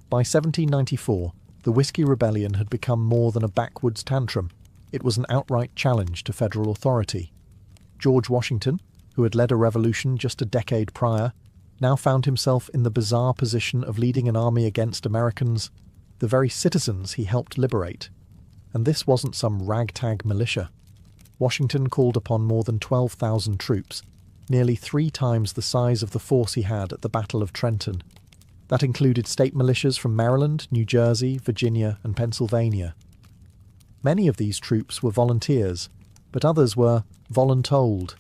Speaker 1: By 1794, the Whiskey Rebellion had become more than a backwoods tantrum. It was an outright challenge to federal authority. George Washington, who had led a revolution just a decade prior, now found himself in the bizarre position of leading an army against Americans, the very citizens he helped liberate. And this wasn't some ragtag militia. Washington called upon more than 12,000 troops, nearly 3 times the size of the force he had at the Battle of Trenton. That included state militias from Maryland, New Jersey, Virginia, and Pennsylvania. Many of these troops were volunteers, but others were voluntold.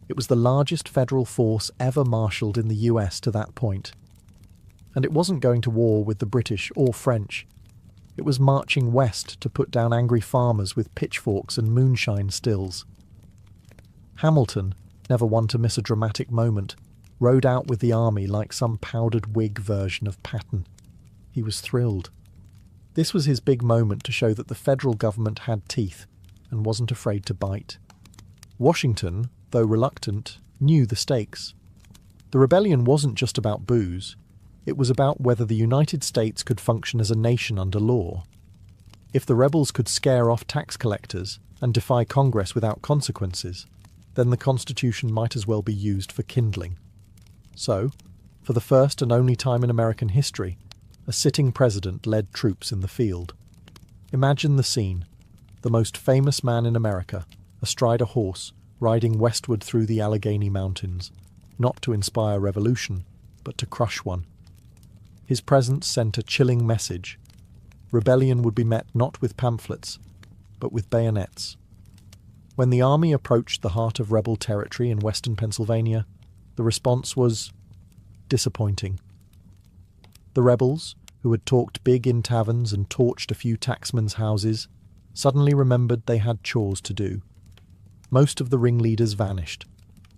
Speaker 1: It was the largest federal force ever marshalled in the US to that point. And it wasn't going to war with the British or French. It was marching west to put down angry farmers with pitchforks and moonshine stills. Hamilton, never one to miss a dramatic moment, rode out with the army like some powdered wig version of Patton. He was thrilled. This was his big moment to show that the federal government had teeth and wasn't afraid to bite. Washington, though reluctant, knew the stakes. The rebellion wasn't just about booze. It was about whether the United States could function as a nation under law. If the rebels could scare off tax collectors and defy Congress without consequences, then the Constitution might as well be used for kindling. So, for the first and only time in American history, a sitting president led troops in the field. Imagine the scene. The most famous man in America, astride a horse, riding westward through the Allegheny Mountains, not to inspire revolution, but to crush one. His presence sent a chilling message. Rebellion would be met not with pamphlets, but with bayonets. When the army approached the heart of rebel territory in western Pennsylvania, the response was disappointing. The rebels, who had talked big in taverns and torched a few tacksmen's houses, suddenly remembered they had chores to do. Most of the ringleaders vanished.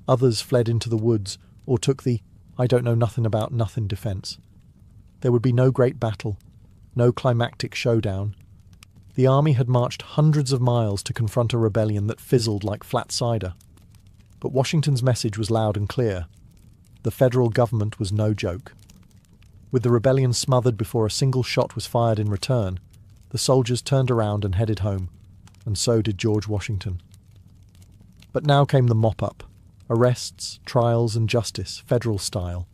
Speaker 1: Others fled into the woods or took the I don't know nothing about nothing defense. There would be no great battle, no climactic showdown. The army had marched hundreds of miles to confront a rebellion that fizzled like flat cider. But Washington's message was loud and clear. The federal government was no joke. With the rebellion smothered before a single shot was fired in return, the soldiers turned around and headed home, and so did George Washington. But now came the mop-up. Arrests, trials and justice, federal style.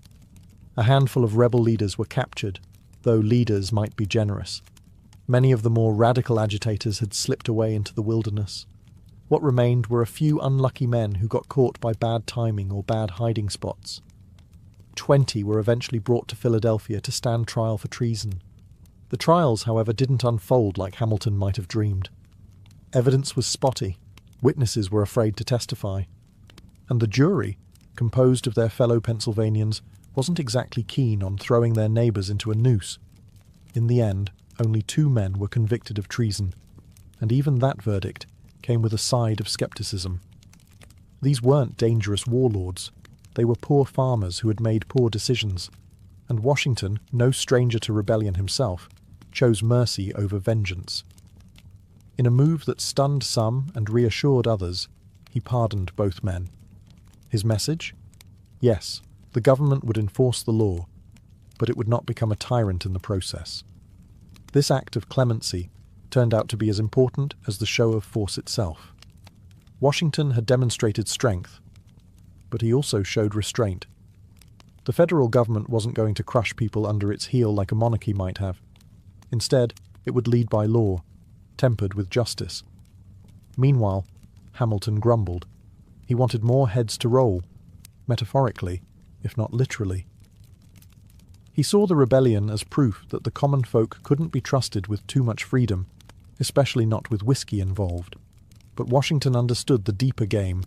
Speaker 1: A handful of rebel leaders were captured, though leaders might be generous. Many of the more radical agitators had slipped away into the wilderness. What remained were a few unlucky men who got caught by bad timing or bad hiding spots. 20 were eventually brought to Philadelphia to stand trial for treason. The trials, however, didn't unfold like Hamilton might have dreamed. Evidence was spotty. Witnesses were afraid to testify. And the jury, composed of their fellow Pennsylvanians, wasn't exactly keen on throwing their neighbours into a noose. In the end, only 2 men were convicted of treason, and even that verdict came with a side of scepticism. These weren't dangerous warlords. They were poor farmers who had made poor decisions, and Washington, no stranger to rebellion himself, chose mercy over vengeance. In a move that stunned some and reassured others, he pardoned both men. His message? Yes, the government would enforce the law, but it would not become a tyrant in the process. This act of clemency turned out to be as important as the show of force itself. Washington had demonstrated strength, but he also showed restraint. The federal government wasn't going to crush people under its heel like a monarchy might have. Instead, it would lead by law, tempered with justice. Meanwhile, Hamilton grumbled. He wanted more heads to roll, metaphorically, if not literally. He saw the rebellion as proof that the common folk couldn't be trusted with too much freedom, especially not with whiskey involved. But Washington understood the deeper game.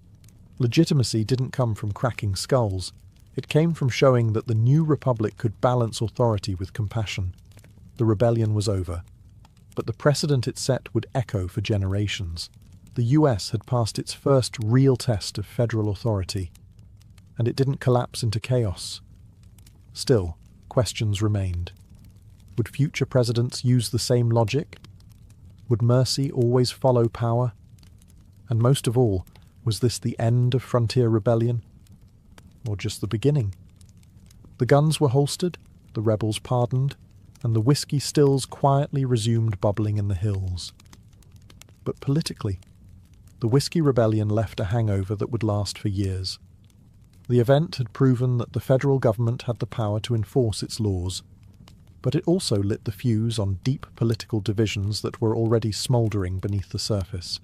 Speaker 1: Legitimacy didn't come from cracking skulls. It came from showing that the new republic could balance authority with compassion. The rebellion was over, but the precedent it set would echo for generations. The US had passed its first real test of federal authority, and it didn't collapse into chaos. Still, questions remained. Would future presidents use the same logic? Would mercy always follow power? And most of all, was this the end of frontier rebellion? Or just the beginning? The guns were holstered, the rebels pardoned, and the whiskey stills quietly resumed bubbling in the hills. But politically, the Whiskey Rebellion left a hangover that would last for years. The event had proven that the federal government had the power to enforce its laws, but it also lit the fuse on deep political divisions that were already smouldering beneath the surface.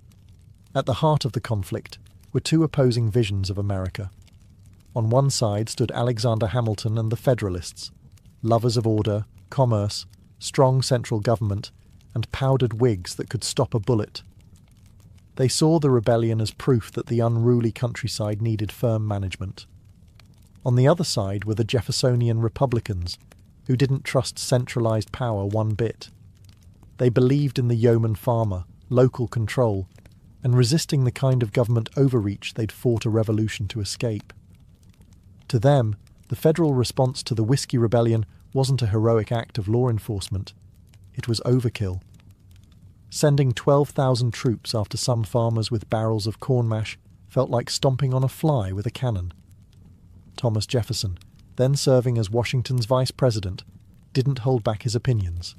Speaker 1: At the heart of the conflict were 2 opposing visions of America. On one side stood Alexander Hamilton and the Federalists, lovers of order, commerce, strong central government, and powdered Whigs that could stop a bullet. They saw the rebellion as proof that the unruly countryside needed firm management. On the other side were the Jeffersonian Republicans, who didn't trust centralized power one bit. They believed in the yeoman farmer, local control, and resisting the kind of government overreach they'd fought a revolution to escape. To them, the federal response to the Whiskey Rebellion wasn't a heroic act of law enforcement. It was overkill. Sending 12,000 troops after some farmers with barrels of corn mash felt like stomping on a fly with a cannon. Thomas Jefferson, then serving as Washington's vice president, didn't hold back his opinions.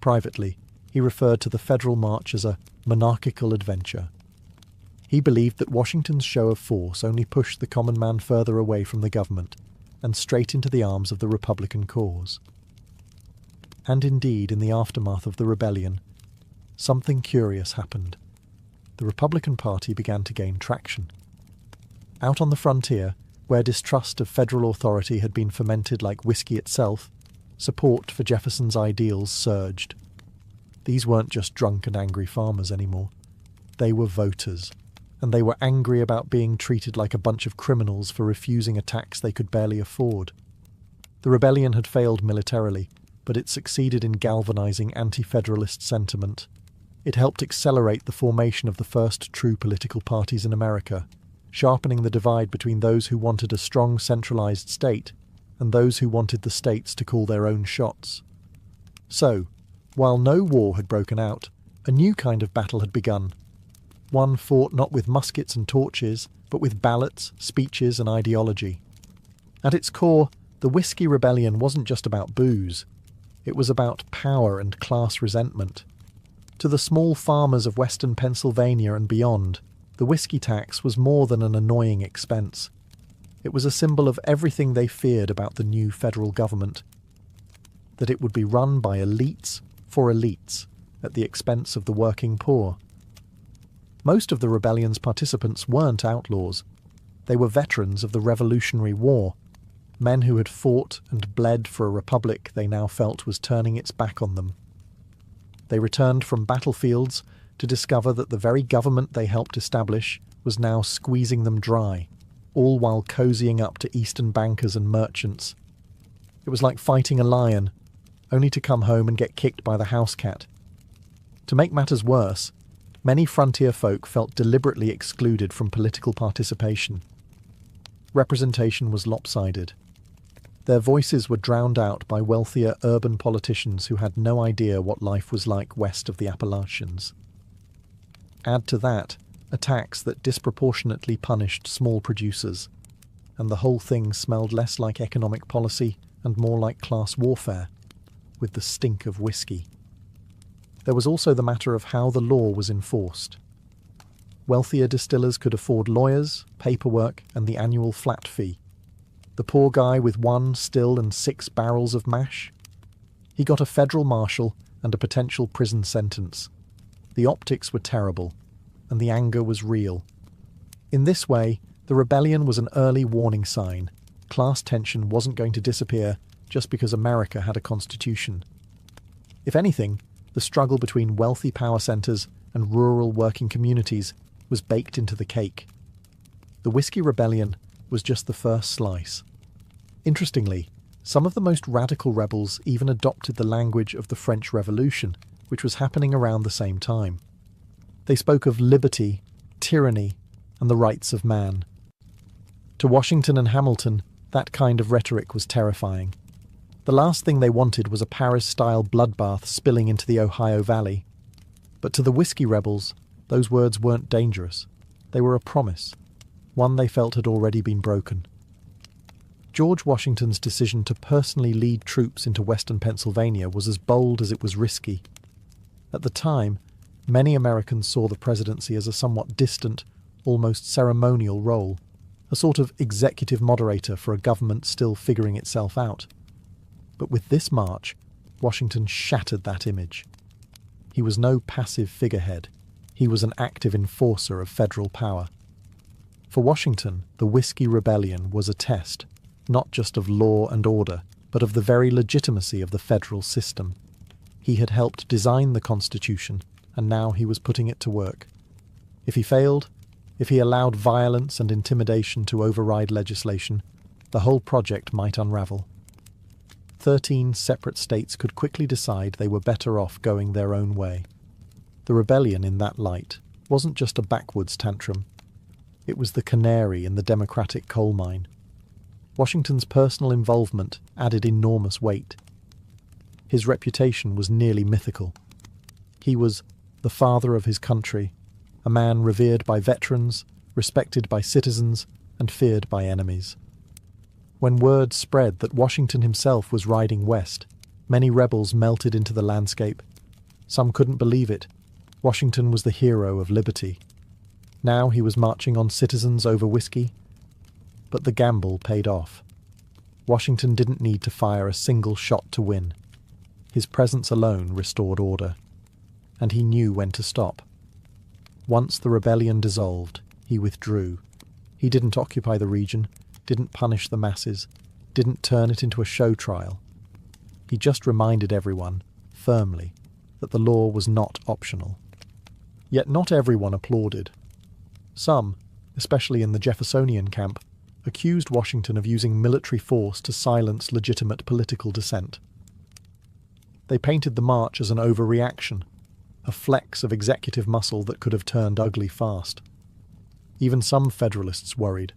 Speaker 1: Privately, he referred to the federal march as a monarchical adventure. He believed that Washington's show of force only pushed the common man further away from the government, and straight into the arms of the Republican cause. And indeed, in the aftermath of the rebellion, something curious happened. The Republican Party began to gain traction. Out on the frontier, where distrust of federal authority had been fermented like whiskey itself, support for Jefferson's ideals surged. These weren't just drunk and angry farmers anymore. They were voters, and they were angry about being treated like a bunch of criminals for refusing a tax they could barely afford. The rebellion had failed militarily, but it succeeded in galvanizing anti-federalist sentiment. It helped accelerate the formation of the first true political parties in America, sharpening the divide between those who wanted a strong centralized state and those who wanted the states to call their own shots. So, while no war had broken out, a new kind of battle had begun. One fought not with muskets and torches, but with ballots, speeches, and ideology. At its core, the Whiskey Rebellion wasn't just about booze. It was about power and class resentment. To the small farmers of western Pennsylvania and beyond, the whiskey tax was more than an annoying expense. It was a symbol of everything they feared about the new federal government. That it would be run by elites for elites, at the expense of the working poor. Most of the rebellion's participants weren't outlaws. They were veterans of the Revolutionary War, men who had fought and bled for a republic they now felt was turning its back on them. They returned from battlefields to discover that the very government they helped establish was now squeezing them dry, all while cozying up to Eastern bankers and merchants. It was like fighting a lion, only to come home and get kicked by the house cat. To make matters worse, many frontier folk felt deliberately excluded from political participation. Representation was lopsided. Their voices were drowned out by wealthier urban politicians who had no idea what life was like west of the Appalachians. Add to that a tax that disproportionately punished small producers, and the whole thing smelled less like economic policy and more like class warfare, with the stink of whiskey. There was also the matter of how the law was enforced. Wealthier distillers could afford lawyers, paperwork, and the annual flat fee. The poor guy with 1 still and 6 barrels of mash? He got a federal marshal and a potential prison sentence. The optics were terrible, and the anger was real. In this way, the rebellion was an early warning sign. Class tension wasn't going to disappear just because America had a constitution. If anything, the struggle between wealthy power centers and rural working communities was baked into the cake. The Whiskey Rebellion was just the first slice. Interestingly, some of the most radical rebels even adopted the language of the French Revolution, which was happening around the same time. They spoke of liberty, tyranny, and the rights of man. To Washington and Hamilton, that kind of rhetoric was terrifying. The last thing they wanted was a Paris-style bloodbath spilling into the Ohio Valley. But to the whiskey rebels, those words weren't dangerous. They were a promise, one they felt had already been broken. George Washington's decision to personally lead troops into western Pennsylvania was as bold as it was risky. At the time, many Americans saw the presidency as a somewhat distant, almost ceremonial role, a sort of executive moderator for a government still figuring itself out. But with this march, Washington shattered that image. He was no passive figurehead. He was an active enforcer of federal power. For Washington, the Whiskey Rebellion was a test, not just of law and order, but of the very legitimacy of the federal system. He had helped design the Constitution, and now he was putting it to work. If he failed, if he allowed violence and intimidation to override legislation, the whole project might unravel. 13 separate states could quickly decide they were better off going their own way. The rebellion, in that light, wasn't just a backwoods tantrum. It was the canary in the Democratic coal mine. Washington's personal involvement added enormous weight. His reputation was nearly mythical. He was the father of his country, a man revered by veterans, respected by citizens, and feared by enemies. When word spread that Washington himself was riding west, many rebels melted into the landscape. Some couldn't believe it. Washington was the hero of liberty. Now he was marching on citizens over whiskey. But the gamble paid off. Washington didn't need to fire a single shot to win. His presence alone restored order, and he knew when to stop. Once the rebellion dissolved, he withdrew. He didn't occupy the region, didn't punish the masses, didn't turn it into a show trial. He just reminded everyone, firmly, that the law was not optional. Yet not everyone applauded. Some, especially in the Jeffersonian camp, accused Washington of using military force to silence legitimate political dissent. They painted the march as an overreaction, a flex of executive muscle that could have turned ugly fast. Even some Federalists worried.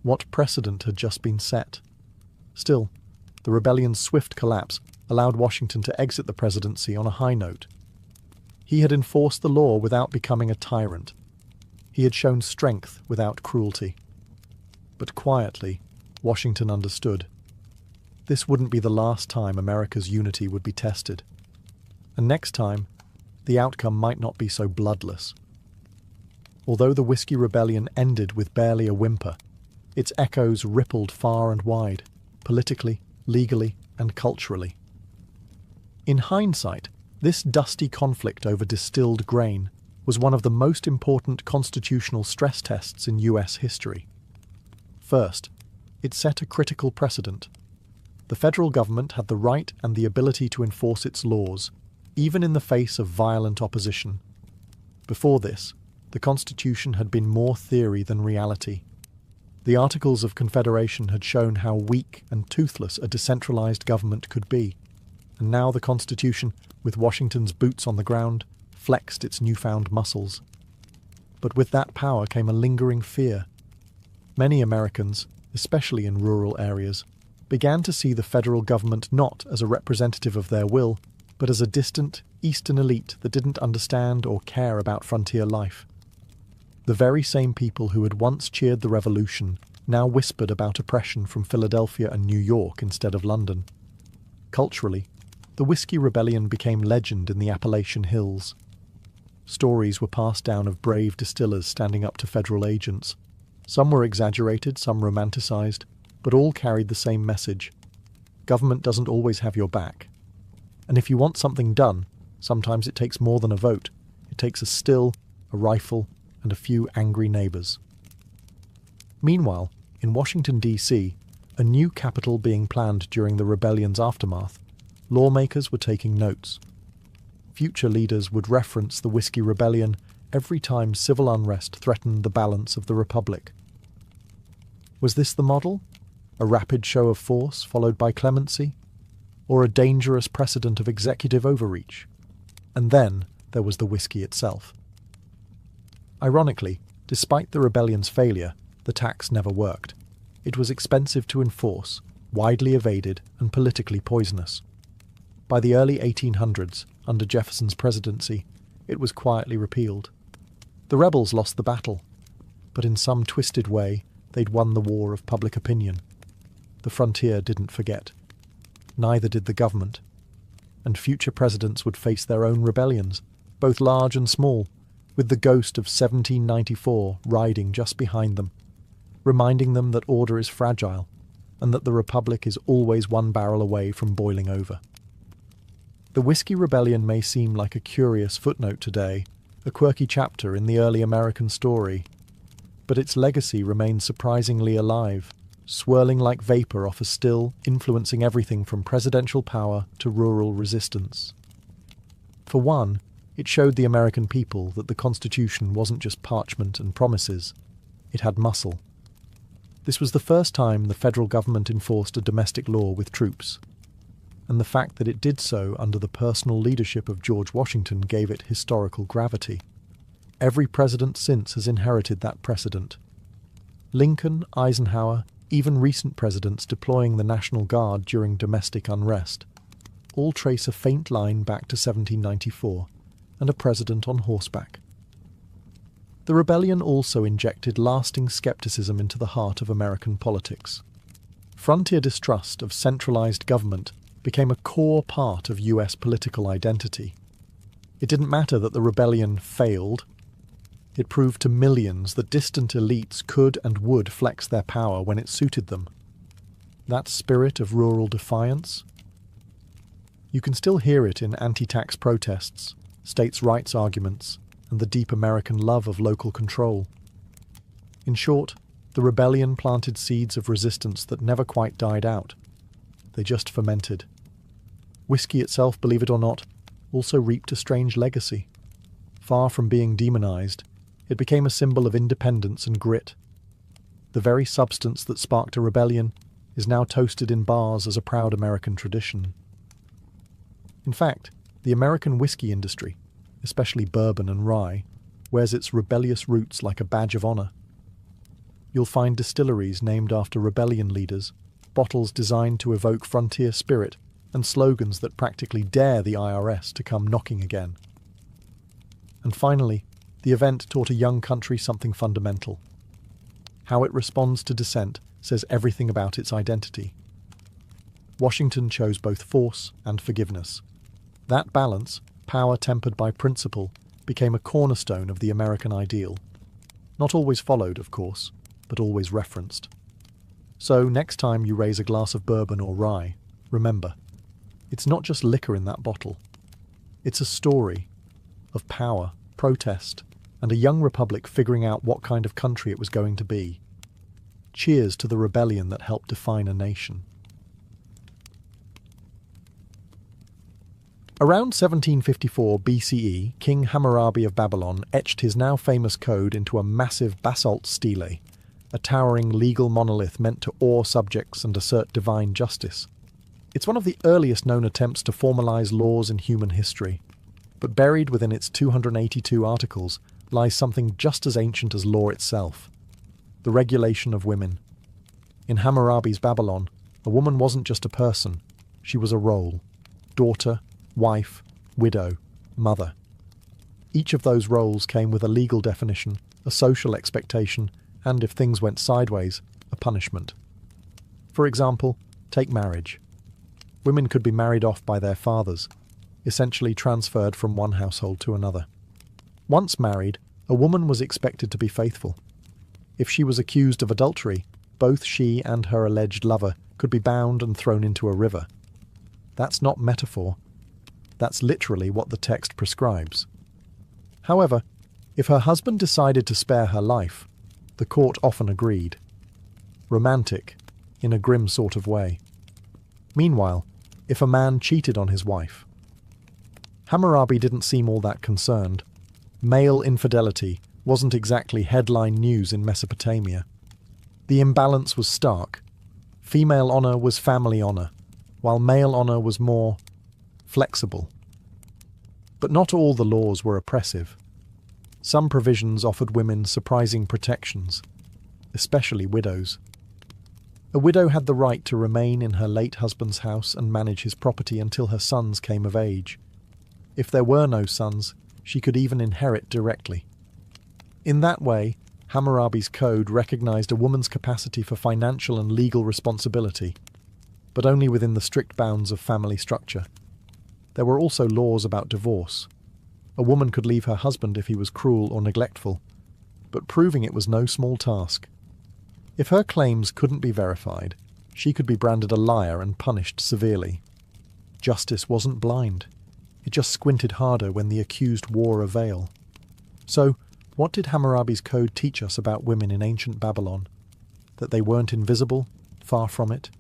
Speaker 1: What precedent had just been set? Still, the rebellion's swift collapse allowed Washington to exit the presidency on a high note. He had enforced the law without becoming a tyrant. He had shown strength without cruelty. But quietly, Washington understood. This wouldn't be the last time America's unity would be tested. And next time, the outcome might not be so bloodless. Although the Whiskey Rebellion ended with barely a whimper, its echoes rippled far and wide, politically, legally, and culturally. In hindsight, this dusty conflict over distilled grain was one of the most important constitutional stress tests in US history. First, it set a critical precedent. The federal government had the right and the ability to enforce its laws, even in the face of violent opposition. Before this, the Constitution had been more theory than reality. The Articles of Confederation had shown how weak and toothless a decentralized government could be, and now the Constitution, with Washington's boots on the ground, flexed its newfound muscles. But with that power came a lingering fear. Many Americans, especially in rural areas, began to see the federal government not as a representative of their will, but as a distant, eastern elite that didn't understand or care about frontier life. The very same people who had once cheered the revolution now whispered about oppression from Philadelphia and New York instead of London. Culturally, the Whiskey Rebellion became legend in the Appalachian Hills. Stories were passed down of brave distillers standing up to federal agents. Some were exaggerated, some romanticized, but all carried the same message. Government doesn't always have your back. And if you want something done, sometimes it takes more than a vote. It takes a still, a rifle, and a few angry neighbors. Meanwhile, in Washington, D.C., a new capital being planned during the rebellion's aftermath, lawmakers were taking notes. Future leaders would reference the Whiskey Rebellion every time civil unrest threatened the balance of the Republic. Was this the model? A rapid show of force followed by clemency? Or a dangerous precedent of executive overreach? And then there was the whiskey itself. Ironically, despite the rebellion's failure, the tax never worked. It was expensive to enforce, widely evaded, and politically poisonous. By the early 1800s, under Jefferson's presidency, it was quietly repealed. The rebels lost the battle, but in some twisted way, they'd won the war of public opinion. The frontier didn't forget. Neither did the government. And future presidents would face their own rebellions, both large and small, with the ghost of 1794 riding just behind them, reminding them that order is fragile, and that the Republic is always one barrel away from boiling over. The Whiskey Rebellion may seem like a curious footnote today, a quirky chapter in the early American story, but its legacy remains surprisingly alive, swirling like vapor off a still, influencing everything from presidential power to rural resistance. For one, it showed the American people that the Constitution wasn't just parchment and promises, it had muscle. This was the first time the federal government enforced a domestic law with troops, and the fact that it did so under the personal leadership of George Washington gave it historical gravity. Every president since has inherited that precedent. Lincoln, Eisenhower, even recent presidents deploying the National Guard during domestic unrest, all trace a faint line back to 1794 and a president on horseback. The rebellion also injected lasting skepticism into the heart of American politics. Frontier distrust of centralized government became a core part of US political identity. It didn't matter that the rebellion failed. It proved to millions that distant elites could and would flex their power when it suited them. That spirit of rural defiance? You can still hear it in anti-tax protests, states' rights arguments, and the deep American love of local control. In short, the rebellion planted seeds of resistance that never quite died out. They just fermented. Whiskey itself, believe it or not, also reaped a strange legacy. Far from being demonized, it became a symbol of independence and grit. The very substance that sparked a rebellion is now toasted in bars as a proud American tradition. In fact, the American whiskey industry, especially bourbon and rye, wears its rebellious roots like a badge of honor. You'll find distilleries named after rebellion leaders, bottles designed to evoke frontier spirit, and slogans that practically dare the IRS to come knocking again. And finally, the event taught a young country something fundamental. How it responds to dissent says everything about its identity. Washington chose both force and forgiveness. That balance, power tempered by principle, became a cornerstone of the American ideal. Not always followed, of course, but always referenced. So next time you raise a glass of bourbon or rye, remember, it's not just liquor in that bottle. It's a story of power, protest, and a young republic figuring out what kind of country it was going to be. Cheers to the rebellion that helped define a nation. Around 1754 BCE, King Hammurabi of Babylon etched his now famous code into a massive basalt stele, a towering legal monolith meant to awe subjects and assert divine justice. It's one of the earliest known attempts to formalize laws in human history, but buried within its 282 articles lies something just as ancient as law itself: the regulation of women. In Hammurabi's Babylon, a woman wasn't just a person, she was a role: daughter, wife, widow, mother. Each of those roles came with a legal definition, a social expectation, and if things went sideways, a punishment. For example, take marriage. Women could be married off by their fathers, essentially transferred from one household to another. Once married, a woman was expected to be faithful. If she was accused of adultery, both she and her alleged lover could be bound and thrown into a river. That's not metaphor. That's literally what the text prescribes. However, if her husband decided to spare her life, the court often agreed. Romantic, in a grim sort of way. Meanwhile, if a man cheated on his wife, Hammurabi didn't seem all that concerned. Male infidelity wasn't exactly headline news in Mesopotamia. The imbalance was stark. Female honor was family honor, while male honor was more flexible. But not all the laws were oppressive. Some provisions offered women surprising protections, especially widows. A widow had the right to remain in her late husband's house and manage his property until her sons came of age. If there were no sons, she could even inherit directly. In that way, Hammurabi's code recognized a woman's capacity for financial and legal responsibility, but only within the strict bounds of family structure. There were also laws about divorce. A woman could leave her husband if he was cruel or neglectful, but proving it was no small task. If her claims couldn't be verified, she could be branded a liar and punished severely. Justice wasn't blind. It just squinted harder when the accused wore a veil. So, what did Hammurabi's code teach us about women in ancient Babylon? That they weren't invisible? Far from it.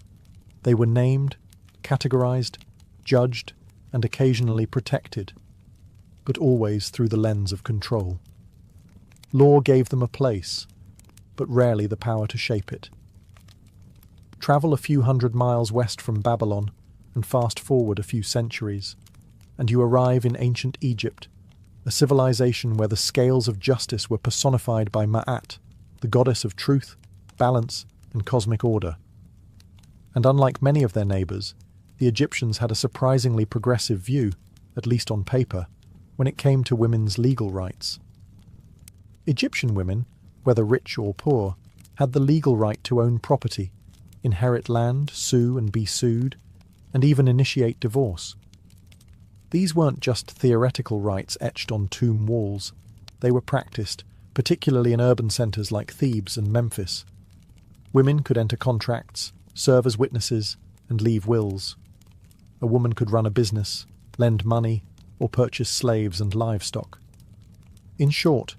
Speaker 1: They were named, categorized, judged, and occasionally protected, but always through the lens of control. Law gave them a place, but rarely the power to shape it. Travel a few hundred miles west from Babylon, and fast forward a few centuries, and you arrive in ancient Egypt, a civilization where the scales of justice were personified by Ma'at, the goddess of truth, balance, and cosmic order. And unlike many of their neighbours, the Egyptians had a surprisingly progressive view, at least on paper, when it came to women's legal rights. Egyptian women, whether rich or poor, had the legal right to own property, inherit land, sue and be sued, and even initiate divorce. These weren't just theoretical rights etched on tomb walls. They were practiced, particularly in urban centres like Thebes and Memphis. Women could enter contracts, serve as witnesses, and leave wills. A woman could run a business, lend money, or purchase slaves and livestock. In short,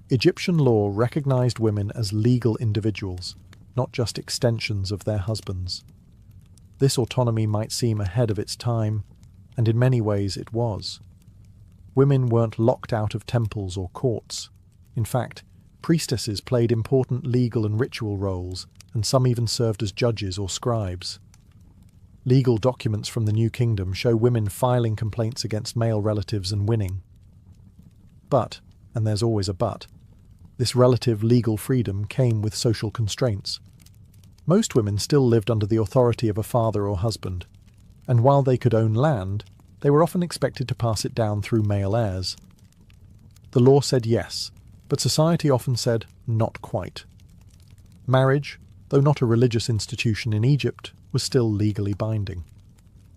Speaker 1: Egyptian law recognized women as legal individuals, not just extensions of their husbands. This autonomy might seem ahead of its time, and in many ways it was. Women weren't locked out of temples or courts. In fact, priestesses played important legal and ritual roles, and some even served as judges or scribes. Legal documents from the New Kingdom show women filing complaints against male relatives and winning. But, and there's always a but, this relative legal freedom came with social constraints. Most women still lived under the authority of a father or husband, and while they could own land, they were often expected to pass it down through male heirs. The law said yes, but society often said not quite. Marriage, though not a religious institution in Egypt, was still legally binding.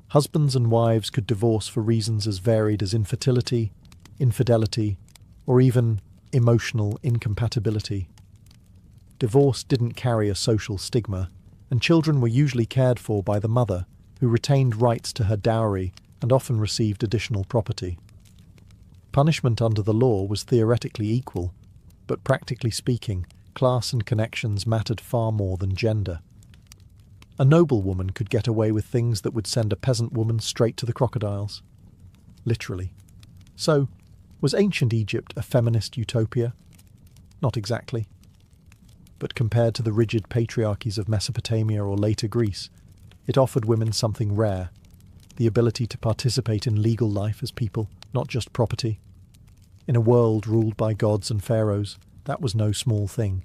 Speaker 1: Husbands and wives could divorce for reasons as varied as infertility, infidelity, or even emotional incompatibility. Divorce didn't carry a social stigma, and children were usually cared for by the mother, who retained rights to her dowry and often received additional property. Punishment under the law was theoretically equal, but practically speaking, class and connections mattered far more than gender. A noblewoman could get away with things that would send a peasant woman straight to the crocodiles. Literally. So, was ancient Egypt a feminist utopia? Not exactly. But compared to the rigid patriarchies of Mesopotamia or later Greece, it offered women something rare: the ability to participate in legal life as people, not just property. In a world ruled by gods and pharaohs, that was no small thing.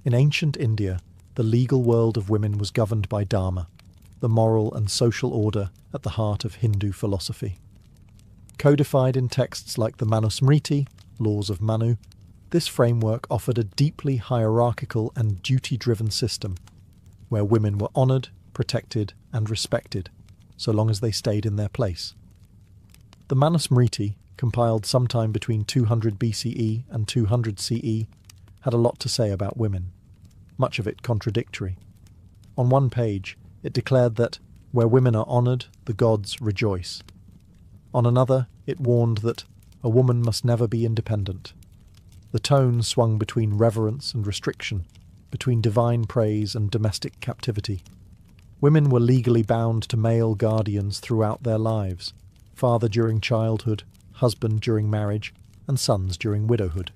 Speaker 1: In ancient India, the legal world of women was governed by Dharma, the moral and social order at the heart of Hindu philosophy. Codified in texts like the Manusmriti, Laws of Manu, this framework offered a deeply hierarchical and duty-driven system, where women were honoured, protected, and respected, so long as they stayed in their place. The Manusmriti, compiled sometime between 200 BCE and 200 CE, had a lot to say about women, much of it contradictory. On one page, it declared that, where women are honoured, the gods rejoice. On another, it warned that a woman must never be independent. The tone swung between reverence and restriction, between divine praise and domestic captivity. Women were legally bound to male guardians throughout their lives: father during childhood, husband during marriage, and sons during widowhood.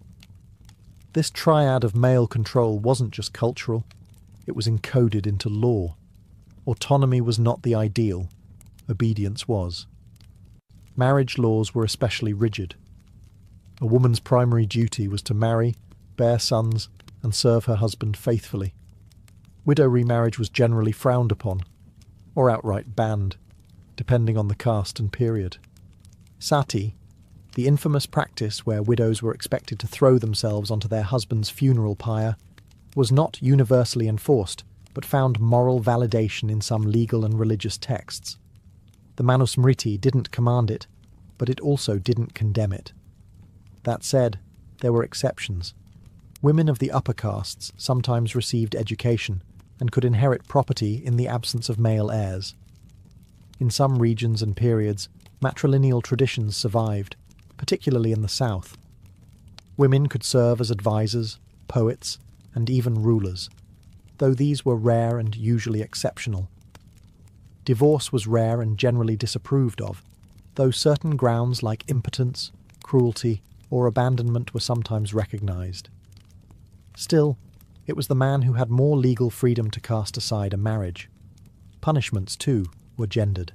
Speaker 1: This triad of male control wasn't just cultural, it was encoded into law. Autonomy was not the ideal, obedience was. Marriage laws were especially rigid. A woman's primary duty was to marry, bear sons, and serve her husband faithfully. Widow remarriage was generally frowned upon, or outright banned, depending on the caste and period. Sati, the infamous practice where widows were expected to throw themselves onto their husband's funeral pyre, was not universally enforced, but found moral validation in some legal and religious texts. The Manusmriti didn't command it, but it also didn't condemn it. That said, there were exceptions. Women of the upper castes sometimes received education and could inherit property in the absence of male heirs. In some regions and periods, matrilineal traditions survived, particularly in the south. Women could serve as advisors, poets, and even rulers, though these were rare and usually exceptional. Divorce was rare and generally disapproved of, though certain grounds like impotence, cruelty, or abandonment were sometimes recognized. Still, it was the man who had more legal freedom to cast aside a marriage. Punishments, too, were gendered.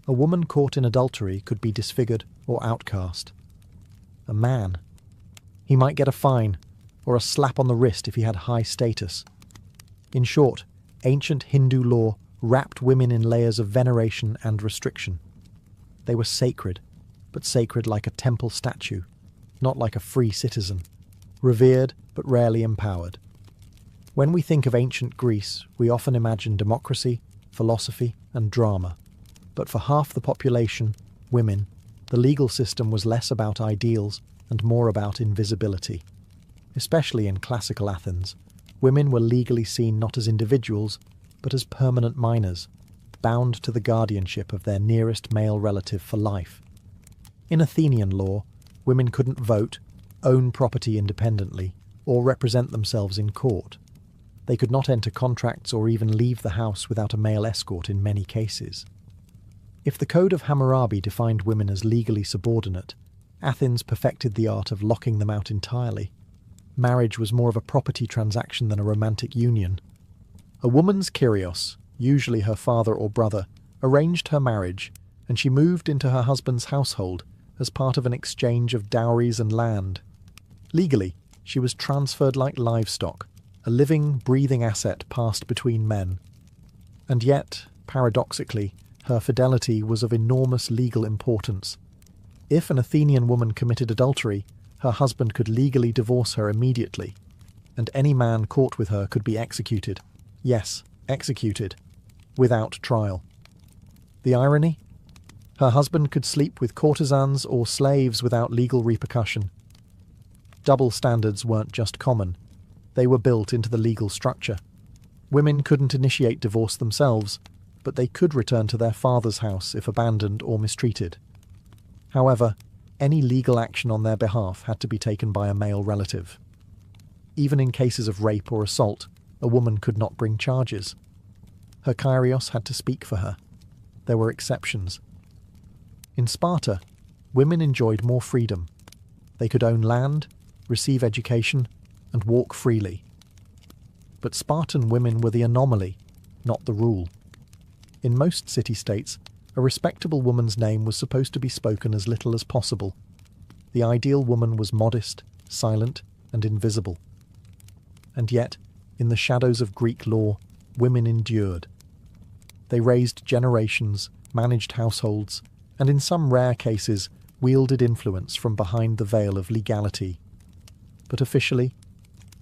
Speaker 1: A woman caught in adultery could be disfigured or outcast. A man, he might get a fine or a slap on the wrist if he had high status. In short, ancient Hindu law wrapped women in layers of veneration and restriction. They were sacred, but sacred like a temple statue, not like a free citizen, revered but rarely empowered. When we think of ancient Greece, we often imagine democracy, philosophy, and drama. But for half the population, women, the legal system was less about ideals and more about invisibility. Especially in classical Athens, women were legally seen not as individuals, but as permanent minors, bound to the guardianship of their nearest male relative for life. In Athenian law, women couldn't vote, own property independently, or represent themselves in court. They could not enter contracts or even leave the house without a male escort in many cases. If the Code of Hammurabi defined women as legally subordinate, Athens perfected the art of locking them out entirely. Marriage was more of a property transaction than a romantic union. A woman's kyrios, usually her father or brother, arranged her marriage, and she moved into her husband's household as part of an exchange of dowries and land. Legally, she was transferred like livestock, a living, breathing asset passed between men. And yet, paradoxically, her fidelity was of enormous legal importance. If an Athenian woman committed adultery, her husband could legally divorce her immediately, and any man caught with her could be executed. Yes, executed, without trial. The irony? Her husband could sleep with courtesans or slaves without legal repercussion. Double standards weren't just common, they were built into the legal structure. Women couldn't initiate divorce themselves, but they could return to their father's house if abandoned or mistreated. However, any legal action on their behalf had to be taken by a male relative. Even in cases of rape or assault, a woman could not bring charges. Her kyrios had to speak for her. There were exceptions. In Sparta, women enjoyed more freedom. They could own land, receive education, and walk freely. But Spartan women were the anomaly, not the rule. In most city-states, a respectable woman's name was supposed to be spoken as little as possible. The ideal woman was modest, silent, and invisible. And yet, in the shadows of Greek law, women endured. They raised generations, managed households, and in some rare cases, wielded influence from behind the veil of legality. But officially,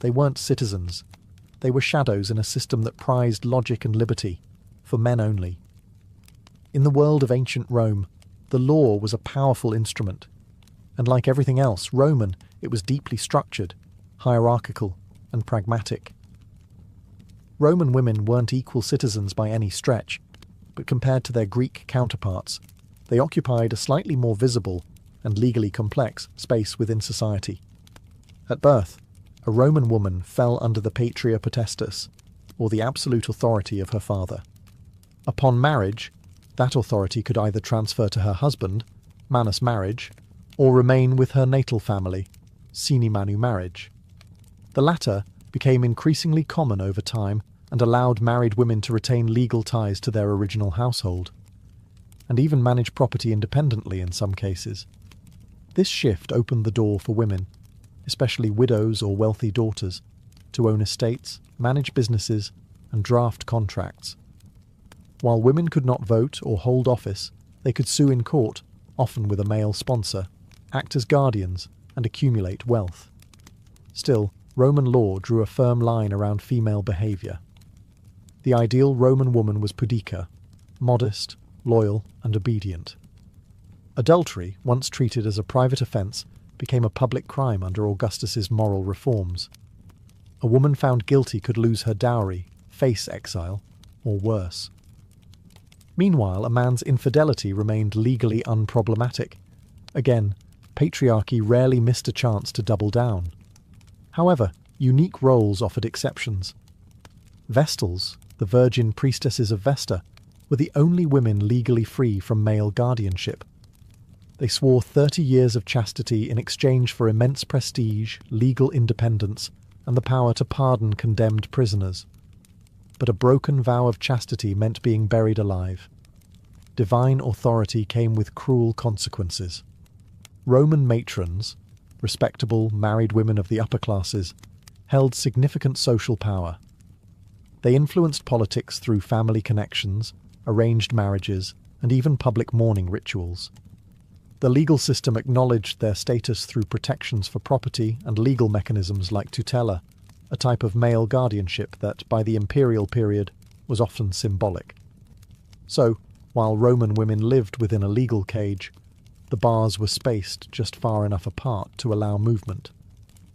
Speaker 1: they weren't citizens. They were shadows in a system that prized logic and liberty, for men only. In the world of ancient Rome, the law was a powerful instrument, and like everything else Roman, it was deeply structured, hierarchical, and pragmatic. Roman women weren't equal citizens by any stretch, but compared to their Greek counterparts, they occupied a slightly more visible and legally complex space within society. At birth, a Roman woman fell under the patria potestas, or the absolute authority of her father. Upon marriage, that authority could either transfer to her husband, manus marriage, or remain with her natal family, sine manu marriage. The latter became increasingly common over time and allowed married women to retain legal ties to their original household, and even manage property independently in some cases. This shift opened the door for women, especially widows or wealthy daughters, to own estates, manage businesses, and draft contracts. While women could not vote or hold office, they could sue in court, often with a male sponsor, act as guardians, and accumulate wealth. Still, Roman law drew a firm line around female behaviour. The ideal Roman woman was pudica, modest, loyal, and obedient. Adultery, once treated as a private offence, became a public crime under Augustus's moral reforms. A woman found guilty could lose her dowry, face exile, or worse. Meanwhile, a man's infidelity remained legally unproblematic. Again, patriarchy rarely missed a chance to double down. However, unique roles offered exceptions. Vestals, the virgin priestesses of Vesta, were the only women legally free from male guardianship. They swore 30 years of chastity in exchange for immense prestige, legal independence, and the power to pardon condemned prisoners. But a broken vow of chastity meant being buried alive. Divine authority came with cruel consequences. Roman matrons, respectable married women of the upper classes, held significant social power. They influenced politics through family connections, arranged marriages, and even public mourning rituals. The legal system acknowledged their status through protections for property and legal mechanisms like tutela, a type of male guardianship that, by the imperial period, was often symbolic. So, while Roman women lived within a legal cage, the bars were spaced just far enough apart to allow movement,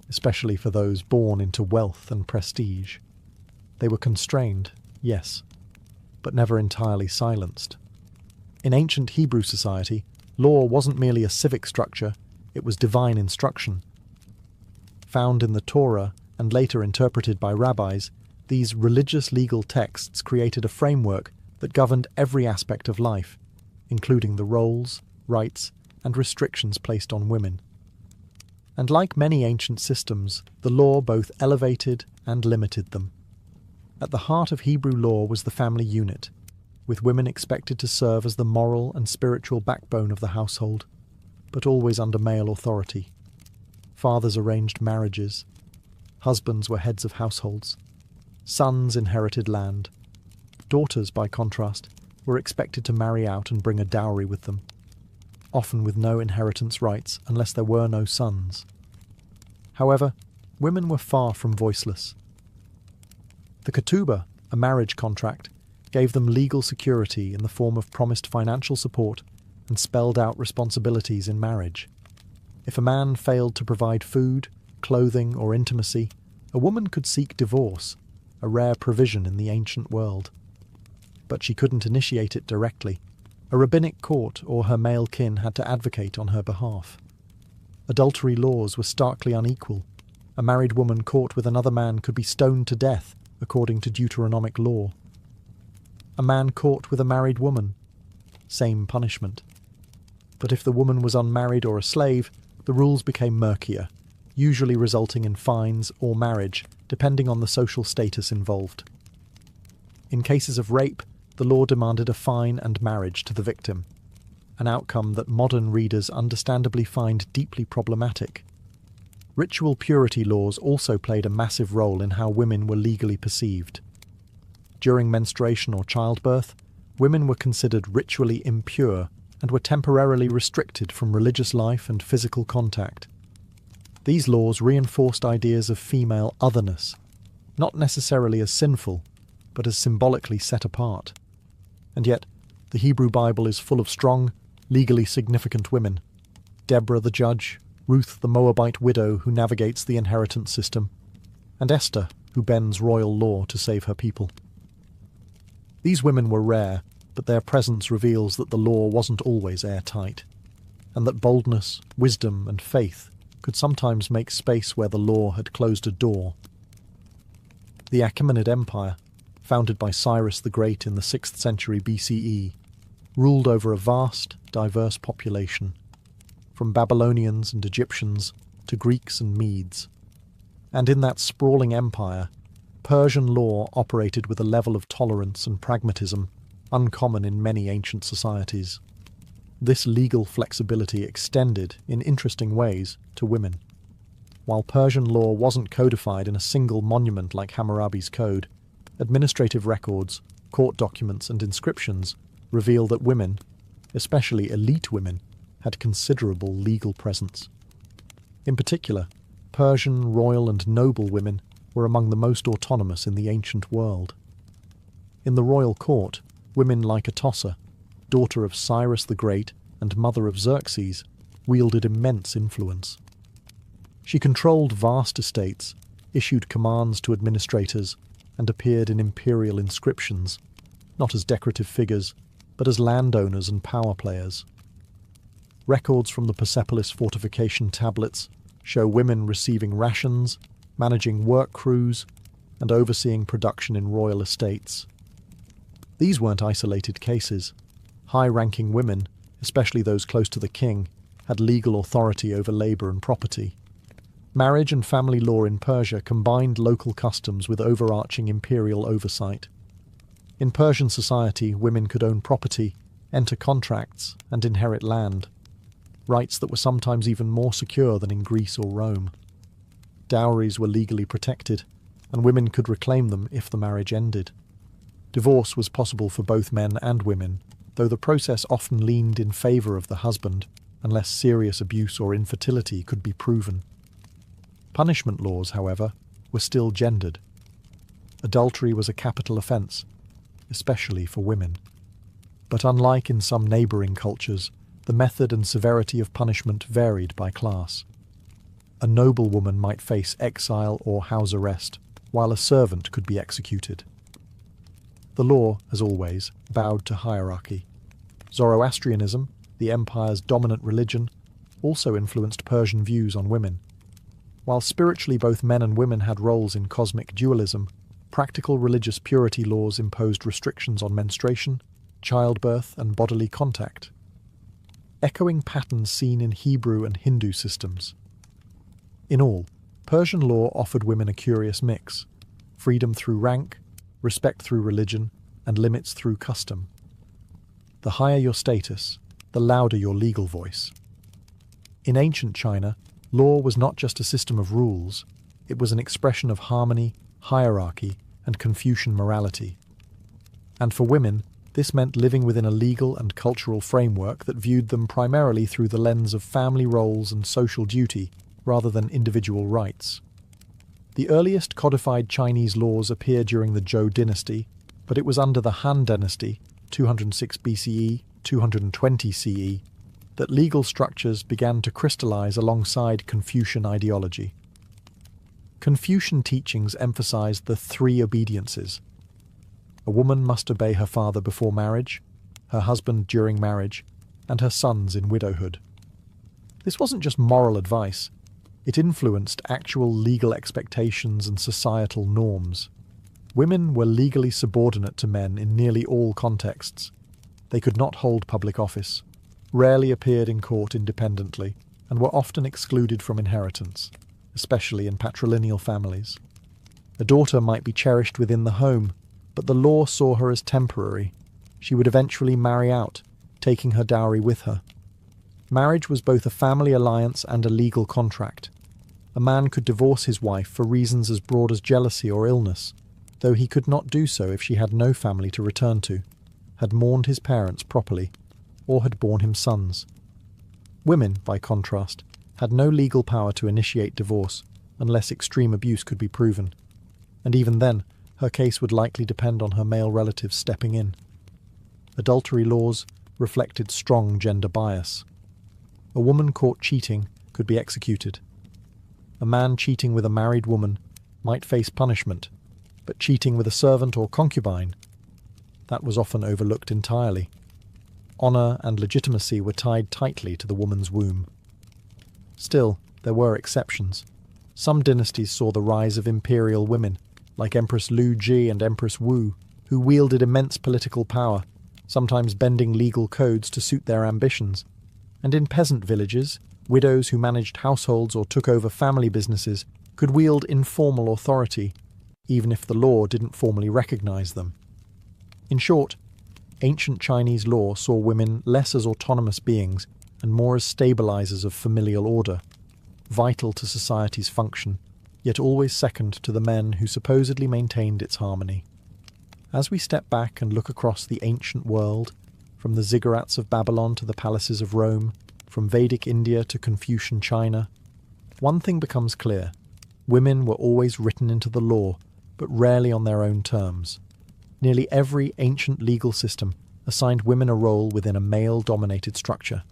Speaker 1: especially for those born into wealth and prestige. They were constrained, yes, but never entirely silenced. In ancient Hebrew society, law wasn't merely a civic structure, it was divine instruction. Found in the Torah and later interpreted by rabbis, these religious legal texts created a framework that governed every aspect of life, including the roles, rights, and restrictions placed on women. And like many ancient systems, the law both elevated and limited them. At the heart of Hebrew law was the family unit, with women expected to serve as the moral and spiritual backbone of the household, but always under male authority. Fathers arranged marriages. Husbands were heads of households. Sons inherited land. Daughters, by contrast, were expected to marry out and bring a dowry with them, often with no inheritance rights unless there were no sons. However, women were far from voiceless. The ketubah, a marriage contract, gave them legal security in the form of promised financial support and spelled out responsibilities in marriage. If a man failed to provide food, clothing, or intimacy, a woman could seek divorce, a rare provision in the ancient world. But she couldn't initiate it directly. A rabbinic court or her male kin had to advocate on her behalf. Adultery laws were starkly unequal. A married woman caught with another man could be stoned to death, according to Deuteronomic law. A man caught with a married woman, same punishment. But if the woman was unmarried or a slave, the rules became murkier, usually resulting in fines or marriage, depending on the social status involved. In cases of rape, the law demanded a fine and marriage to the victim, an outcome that modern readers understandably find deeply problematic. Ritual purity laws also played a massive role in how women were legally perceived. During menstruation or childbirth, women were considered ritually impure and were temporarily restricted from religious life and physical contact. These laws reinforced ideas of female otherness, not necessarily as sinful, but as symbolically set apart. And yet, the Hebrew Bible is full of strong, legally significant women. Deborah the judge, Ruth the Moabite widow who navigates the inheritance system, and Esther, who bends royal law to save her people. These women were rare, but their presence reveals that the law wasn't always airtight, and that boldness, wisdom, and faith could sometimes make space where the law had closed a door. The Achaemenid Empire, founded by Cyrus the Great in the 6th century BCE, ruled over a vast, diverse population, from Babylonians and Egyptians to Greeks and Medes. And in that sprawling empire, Persian law operated with a level of tolerance and pragmatism uncommon in many ancient societies. This legal flexibility extended, in interesting ways, to women. While Persian law wasn't codified in a single monument like Hammurabi's Code, administrative records, court documents, and inscriptions reveal that women, especially elite women, had considerable legal presence. In particular, Persian royal and noble women were among the most autonomous in the ancient world. In the royal court, women like Atossa, daughter of Cyrus the Great and mother of Xerxes, wielded immense influence. She controlled vast estates, issued commands to administrators, and appeared in imperial inscriptions, not as decorative figures, but as landowners and power players. Records from the Persepolis fortification tablets show women receiving rations, managing work crews, and overseeing production in royal estates. These weren't isolated cases. High-ranking women, especially those close to the king, had legal authority over labour and property. Marriage and family law in Persia combined local customs with overarching imperial oversight. In Persian society, women could own property, enter contracts, and inherit land, rights that were sometimes even more secure than in Greece or Rome. Dowries were legally protected, and women could reclaim them if the marriage ended. Divorce was possible for both men and women, though the process often leaned in favour of the husband, unless serious abuse or infertility could be proven. Punishment laws, however, were still gendered. Adultery was a capital offence, especially for women. But unlike in some neighbouring cultures, the method and severity of punishment varied by class. A noblewoman might face exile or house arrest, while a servant could be executed. The law, as always, bowed to hierarchy. Zoroastrianism, the empire's dominant religion, also influenced Persian views on women. While spiritually both men and women had roles in cosmic dualism, practical religious purity laws imposed restrictions on menstruation, childbirth, and bodily contact, echoing patterns seen in Hebrew and Hindu systems. In all, Persian law offered women a curious mix: freedom through rank, respect through religion, and limits through custom. The higher your status, the louder your legal voice. In ancient China, law was not just a system of rules, it was an expression of harmony, hierarchy, and Confucian morality. And for women, this meant living within a legal and cultural framework that viewed them primarily through the lens of family roles and social duty, rather than individual rights. The earliest codified Chinese laws appear during the Zhou dynasty, but it was under the Han dynasty, 206 BCE, 220 CE, that legal structures began to crystallize alongside Confucian ideology. Confucian teachings emphasized the three obediences. A woman must obey her father before marriage, her husband during marriage, and her sons in widowhood. This wasn't just moral advice, it influenced actual legal expectations and societal norms. Women were legally subordinate to men in nearly all contexts. They could not hold public office, rarely appeared in court independently, and were often excluded from inheritance, especially in patrilineal families. A daughter might be cherished within the home, but the law saw her as temporary. She would eventually marry out, taking her dowry with her. Marriage was both a family alliance and a legal contract. A man could divorce his wife for reasons as broad as jealousy or illness, though he could not do so if she had no family to return to, had mourned his parents properly, or had borne him sons. Women, by contrast, had no legal power to initiate divorce unless extreme abuse could be proven, and even then, her case would likely depend on her male relatives stepping in. Adultery laws reflected strong gender bias. A woman caught cheating could be executed. A man cheating with a married woman might face punishment, but cheating with a servant or concubine, that was often overlooked entirely. Honour and legitimacy were tied tightly to the woman's womb. Still, there were exceptions. Some dynasties saw the rise of imperial women, like Empress Lu Ji and Empress Wu, who wielded immense political power, sometimes bending legal codes to suit their ambitions. And in peasant villages, widows who managed households or took over family businesses could wield informal authority, even if the law didn't formally recognize them. In short, ancient Chinese law saw women less as autonomous beings and more as stabilizers of familial order, vital to society's function, yet always second to the men who supposedly maintained its harmony. As we step back and look across the ancient world, from the ziggurats of Babylon to the palaces of Rome, from Vedic India to Confucian China, one thing becomes clear: women were always written into the law, but rarely on their own terms. Nearly every ancient legal system assigned women a role within a male-dominated structure.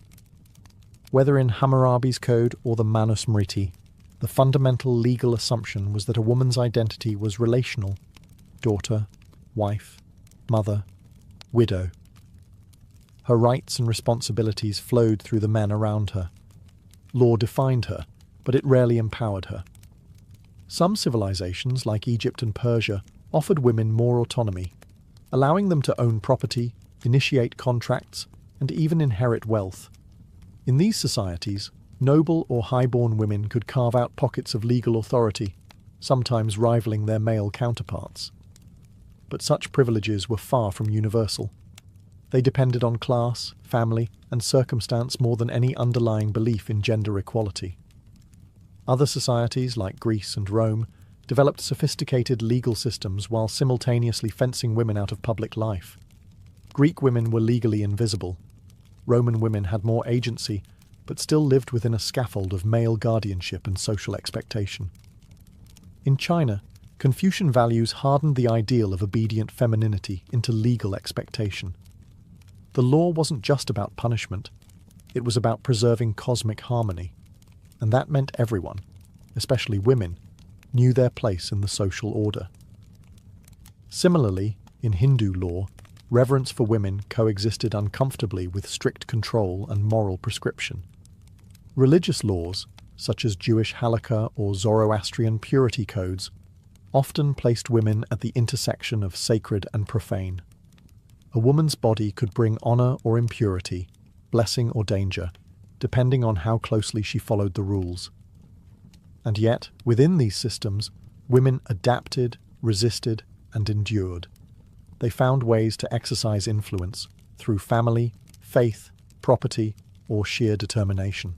Speaker 1: Whether in Hammurabi's code or the Manusmriti, the fundamental legal assumption was that a woman's identity was relational: daughter, wife, mother, widow. Her rights and responsibilities flowed through the men around her. Law defined her, but it rarely empowered her. Some civilizations, like Egypt and Persia, offered women more autonomy, allowing them to own property, initiate contracts, and even inherit wealth. In these societies, noble or high-born women could carve out pockets of legal authority, sometimes rivaling their male counterparts. But such privileges were far from universal. They depended on class, family, and circumstance more than any underlying belief in gender equality. Other societies, like Greece and Rome, developed sophisticated legal systems while simultaneously fencing women out of public life. Greek women were legally invisible. Roman women had more agency, but still lived within a scaffold of male guardianship and social expectation. In China, Confucian values hardened the ideal of obedient femininity into legal expectation. The law wasn't just about punishment, it was about preserving cosmic harmony, and that meant everyone, especially women, knew their place in the social order. Similarly, In Hindu law, reverence for women coexisted uncomfortably with strict control and moral prescription. Religious laws, such as Jewish halakha or Zoroastrian purity codes, often placed women at the intersection of sacred and profane. A woman's body could bring honor or impurity, blessing or danger, depending on how closely she followed the rules. And yet, within these systems, women adapted, resisted, and endured. They found ways to exercise influence through family, faith, property, or sheer determination.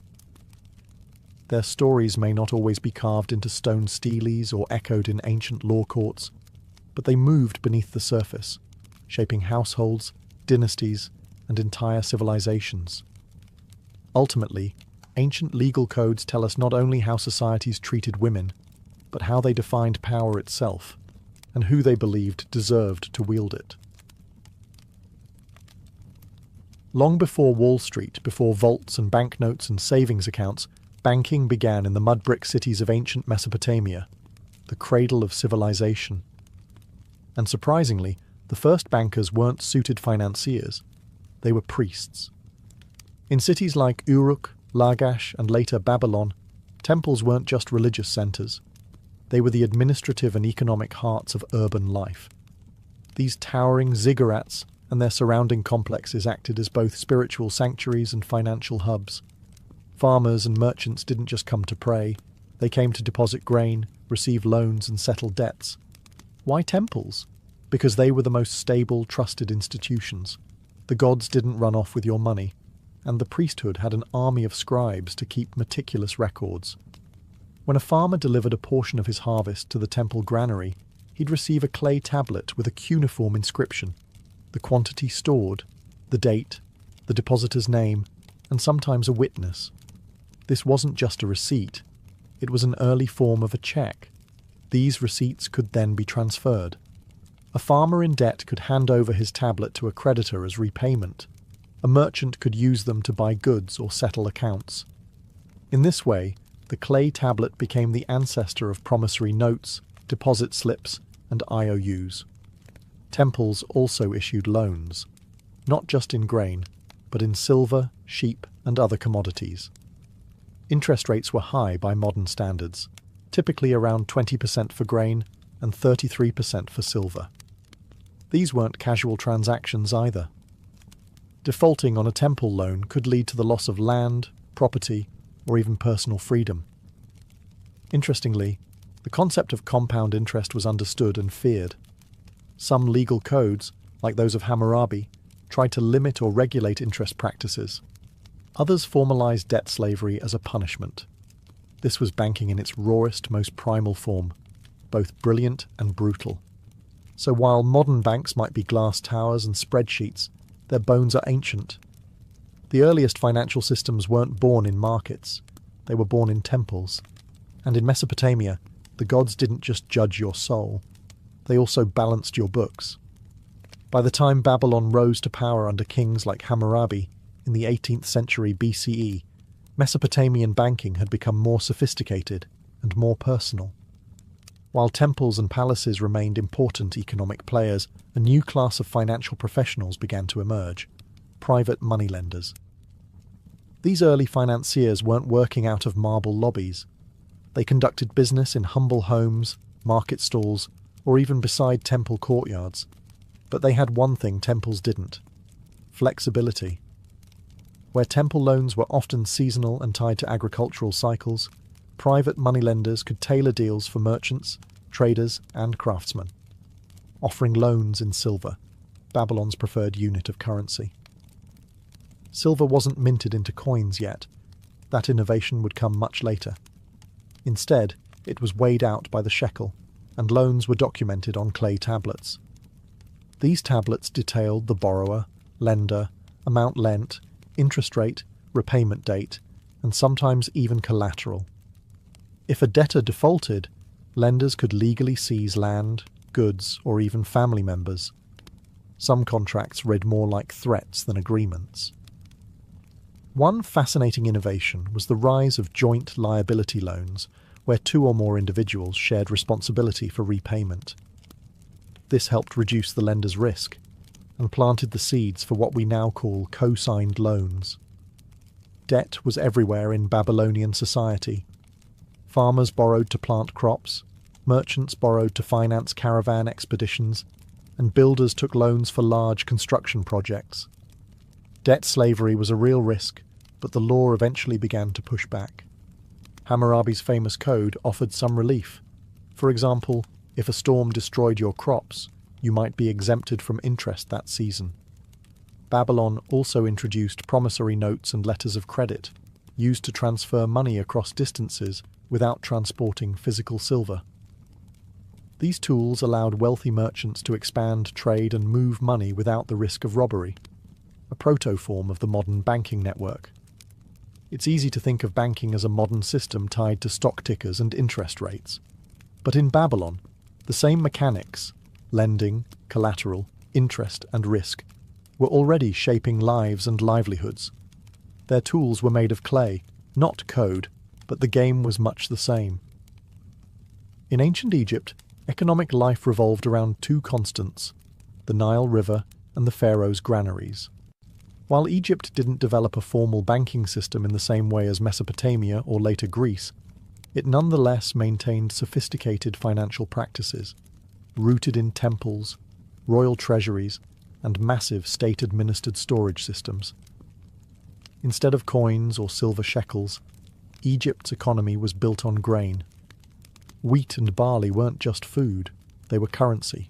Speaker 1: Their stories may not always be carved into stone steles or echoed in ancient law courts, but they moved beneath the surface, shaping households, dynasties, and entire civilizations. Ultimately, ancient legal codes tell us not only how societies treated women, but how they defined power itself, and who they believed deserved to wield it. Long before Wall Street, before vaults and banknotes and savings accounts, banking began in the mud-brick cities of ancient Mesopotamia, the cradle of civilization. And surprisingly, the first bankers weren't suited financiers, they were priests. In cities like Uruk, Lagash, and later Babylon, temples weren't just religious centers. They were the administrative and economic hearts of urban life. These towering ziggurats and their surrounding complexes acted as both spiritual sanctuaries and financial hubs. Farmers and merchants didn't just come to pray, they came to deposit grain, receive loans, and settle debts. Why temples? Because they were the most stable, trusted institutions. The gods didn't run off with your money, and the priesthood had an army of scribes to keep meticulous records. When a farmer delivered a portion of his harvest to the temple granary, he'd receive a clay tablet with a cuneiform inscription, the quantity stored, the date, the depositor's name, and sometimes a witness. This wasn't just a receipt, it was an early form of a check. These receipts could then be transferred. A farmer in debt could hand over his tablet to a creditor as repayment. A merchant could use them to buy goods or settle accounts. In this way, the clay tablet became the ancestor of promissory notes, deposit slips, and IOUs. Temples also issued loans, not just in grain, but in silver, sheep, and other commodities. Interest rates were high by modern standards, typically around 20% for grain and 33% for silver. These weren't casual transactions either. Defaulting on a temple loan could lead to the loss of land, property, or even personal freedom. Interestingly, the concept of compound interest was understood and feared. Some legal codes, like those of Hammurabi, tried to limit or regulate interest practices. Others formalized debt slavery as a punishment. This was banking in its rawest, most primal form, both brilliant and brutal. So while modern banks might be glass towers and spreadsheets, their bones are ancient. The earliest financial systems weren't born in markets, they were born in temples. And in Mesopotamia, the gods didn't just judge your soul, they also balanced your books. By the time Babylon rose to power under kings like Hammurabi in the 18th century BCE, Mesopotamian banking had become more sophisticated and more personal. While temples and palaces remained important economic players, a new class of financial professionals began to emerge: private moneylenders. These early financiers weren't working out of marble lobbies. They conducted business in humble homes, market stalls, or even beside temple courtyards. But they had one thing temples didn't: flexibility. Where temple loans were often seasonal and tied to agricultural cycles, private moneylenders could tailor deals for merchants, traders, and craftsmen, offering loans in silver, Babylon's preferred unit of currency. Silver wasn't minted into coins yet. That innovation would come much later. Instead, it was weighed out by the shekel, and loans were documented on clay tablets. These tablets detailed the borrower, lender, amount lent, interest rate, repayment date, and sometimes even collateral. If a debtor defaulted, lenders could legally seize land, goods, or even family members. Some contracts read more like threats than agreements. One fascinating innovation was the rise of joint liability loans, where two or more individuals shared responsibility for repayment. This helped reduce the lender's risk and planted the seeds for what we now call co-signed loans. Debt was everywhere in Babylonian society. Farmers borrowed to plant crops, merchants borrowed to finance caravan expeditions, and builders took loans for large construction projects. Debt slavery was a real risk, but the law eventually began to push back. Hammurabi's famous code offered some relief. For example, if a storm destroyed your crops, you might be exempted from interest that season. Babylon also introduced promissory notes and letters of credit, used to transfer money across distances without transporting physical silver. These tools allowed wealthy merchants to expand trade and move money without the risk of robbery, a proto-form of the modern banking network. It's easy to think of banking as a modern system tied to stock tickers and interest rates. But in Babylon, the same mechanics, lending, collateral, interest, and risk, were already shaping lives and livelihoods. Their tools were made of clay, not code, but the game was much the same. In ancient Egypt, economic life revolved around two constants, the Nile River and the pharaoh's granaries. While Egypt didn't develop a formal banking system in the same way as Mesopotamia or later Greece, it nonetheless maintained sophisticated financial practices, rooted in temples, royal treasuries, and massive state-administered storage systems. Instead of coins or silver shekels, Egypt's economy was built on grain. Wheat and barley weren't just food, they were currency.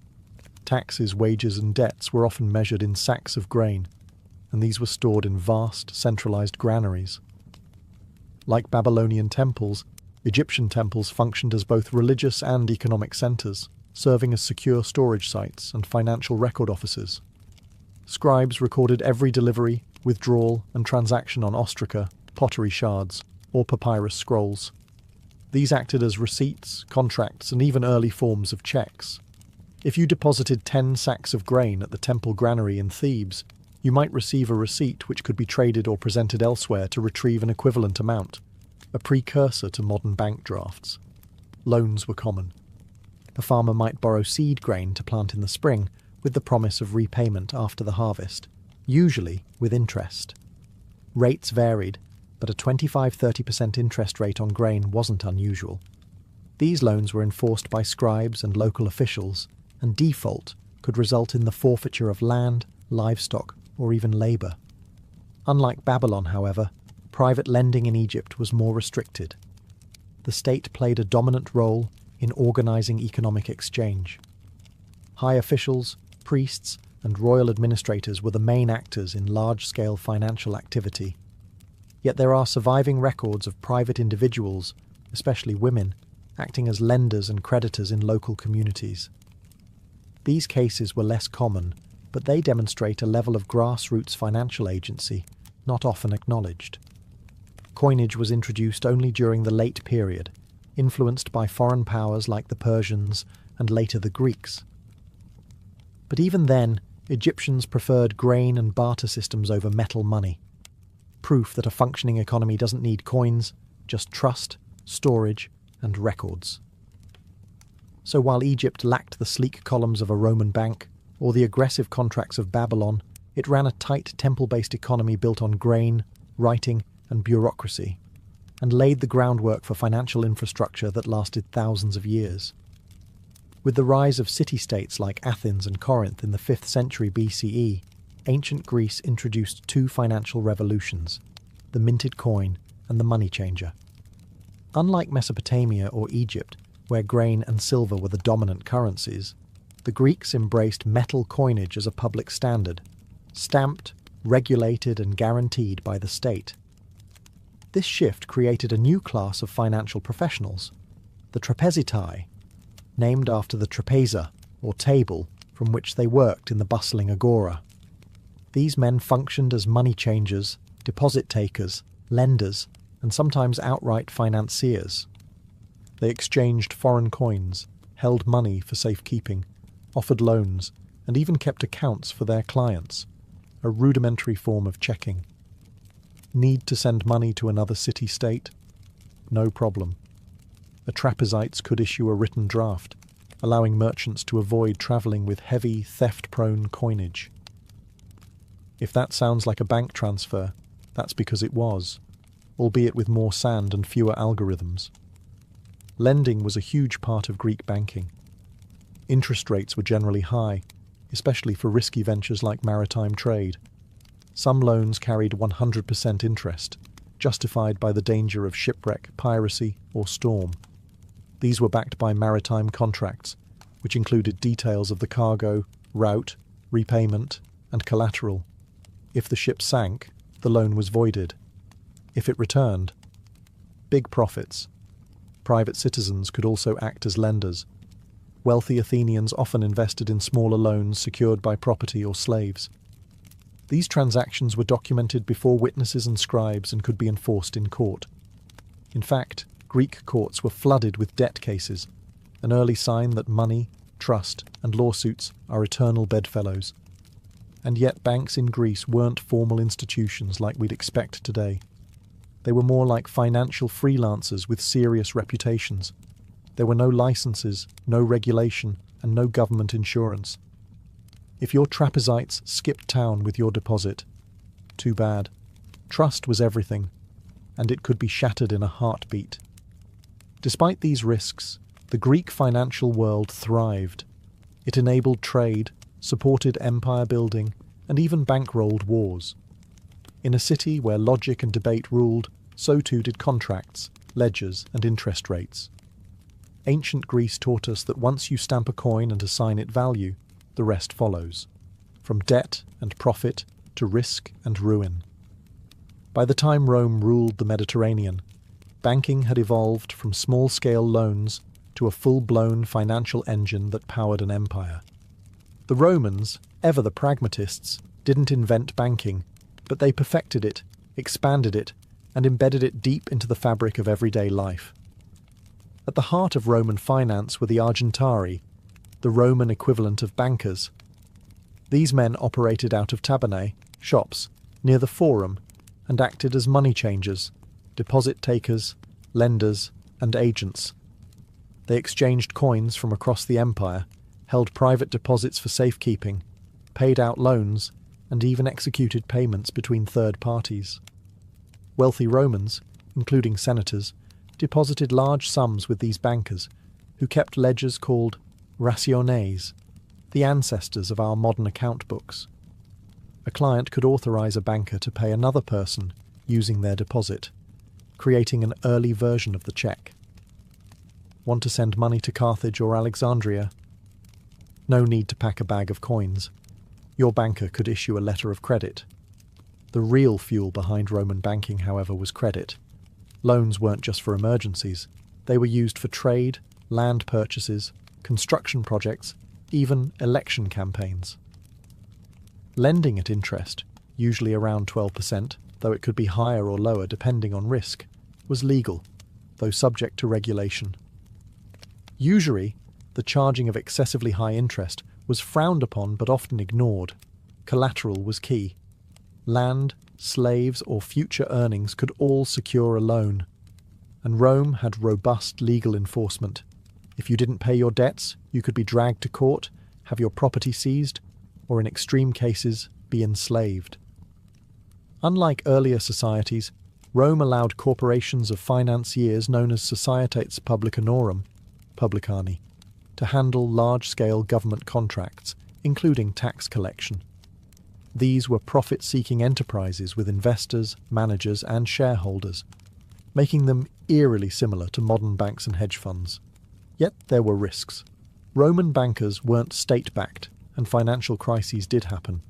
Speaker 1: Taxes, wages, and debts were often measured in sacks of grain, and these were stored in vast, centralized granaries. Like Babylonian temples, Egyptian temples functioned as both religious and economic centers, serving as secure storage sites and financial record offices. Scribes recorded every delivery, withdrawal, and transaction on ostraca, pottery shards, or papyrus scrolls. These acted as receipts, contracts, and even early forms of checks. If you deposited 10 sacks of grain at the temple granary in Thebes, you might receive a receipt which could be traded or presented elsewhere to retrieve an equivalent amount, a precursor to modern bank drafts. Loans were common. A farmer might borrow seed grain to plant in the spring, with the promise of repayment after the harvest, usually with interest. Rates varied, but a 25–30% interest rate on grain wasn't unusual. These loans were enforced by scribes and local officials, and default could result in the forfeiture of land, livestock, or even labour. Unlike Babylon, however, private lending in Egypt was more restricted. The state played a dominant role in organising economic exchange. High officials, priests, and royal administrators were the main actors in large-scale financial activity. Yet there are surviving records of private individuals, especially women, acting as lenders and creditors in local communities. These cases were less common, but they demonstrate a level of grassroots financial agency not often acknowledged. Coinage was introduced only during the late period, influenced by foreign powers like the Persians and later the Greeks. But even then, Egyptians preferred grain and barter systems over metal money. Proof that a functioning economy doesn't need coins, just trust, storage, and records. So while Egypt lacked the sleek columns of a Roman bank, or the aggressive contracts of Babylon, it ran a tight temple-based economy built on grain, writing, and bureaucracy, and laid the groundwork for financial infrastructure that lasted thousands of years. With the rise of city-states like Athens and Corinth in the 5th century BCE, ancient Greece introduced two financial revolutions, the minted coin and the money changer. Unlike Mesopotamia or Egypt, where grain and silver were the dominant currencies, the Greeks embraced metal coinage as a public standard, stamped, regulated, and guaranteed by the state. This shift created a new class of financial professionals, the trapezitai, named after the trapeza, or table, from which they worked in the bustling agora. These men functioned as money changers, deposit takers, lenders, and sometimes outright financiers. They exchanged foreign coins, held money for safekeeping, offered loans, and even kept accounts for their clients, a rudimentary form of checking. Need to send money to another city-state? No problem. The trapezites could issue a written draft, allowing merchants to avoid travelling with heavy, theft-prone coinage. If that sounds like a bank transfer, that's because it was, albeit with more sand and fewer algorithms. Lending was a huge part of Greek banking. Interest rates were generally high, especially for risky ventures like maritime trade. Some loans carried 100% interest, justified by the danger of shipwreck, piracy, or storm. These were backed by maritime contracts, which included details of the cargo, route, repayment, and collateral. If the ship sank, the loan was voided. If it returned, big profits. Private citizens could also act as lenders. Wealthy Athenians often invested in smaller loans secured by property or slaves. These transactions were documented before witnesses and scribes and could be enforced in court. In fact, Greek courts were flooded with debt cases, an early sign that money, trust, and lawsuits are eternal bedfellows. And yet banks in Greece weren't formal institutions like we'd expect today. They were more like financial freelancers with serious reputations. There were no licenses, no regulation, and no government insurance. If your trapezites skipped town with your deposit, too bad. Trust was everything, and it could be shattered in a heartbeat. Despite these risks, the Greek financial world thrived. It enabled trade, supported empire building, and even bankrolled wars. In a city where logic and debate ruled, so too did contracts, ledgers, and interest rates. Ancient Greece taught us that once you stamp a coin and assign it value, the rest follows, from debt and profit to risk and ruin. By the time Rome ruled the Mediterranean, banking had evolved from small-scale loans to a full-blown financial engine that powered an empire. The Romans, ever the pragmatists, didn't invent banking, but they perfected it, expanded it, and embedded it deep into the fabric of everyday life. At the heart of Roman finance were the Argentari, the Roman equivalent of bankers. These men operated out of tabernae, shops, near the Forum, and acted as money changers, deposit takers, lenders, and agents. They exchanged coins from across the empire, held private deposits for safekeeping, paid out loans, and even executed payments between third parties. Wealthy Romans, including senators, deposited large sums with these bankers, who kept ledgers called rationes, the ancestors of our modern account books. A client could authorize a banker to pay another person using their deposit, creating an early version of the check. Want to send money to Carthage or Alexandria? No need to pack a bag of coins. Your banker could issue a letter of credit. The real fuel behind Roman banking, however, was credit. Loans weren't just for emergencies. They were used for trade, land purchases, construction projects, even election campaigns. Lending at interest, usually around 12%, though it could be higher or lower depending on risk, was legal, though subject to regulation. Usury, the charging of excessively high interest, was frowned upon but often ignored. Collateral was key. Land, slaves, or future earnings could all secure a loan. And Rome had robust legal enforcement. If you didn't pay your debts, you could be dragged to court, have your property seized, or in extreme cases, be enslaved. Unlike earlier societies, Rome allowed corporations of financiers known as Societas Publicanorum, publicani, to handle large-scale government contracts, including tax collection. These were profit-seeking enterprises with investors, managers, and shareholders, making them eerily similar to modern banks and hedge funds. Yet there were risks. Roman bankers weren't state-backed, and financial crises did happen.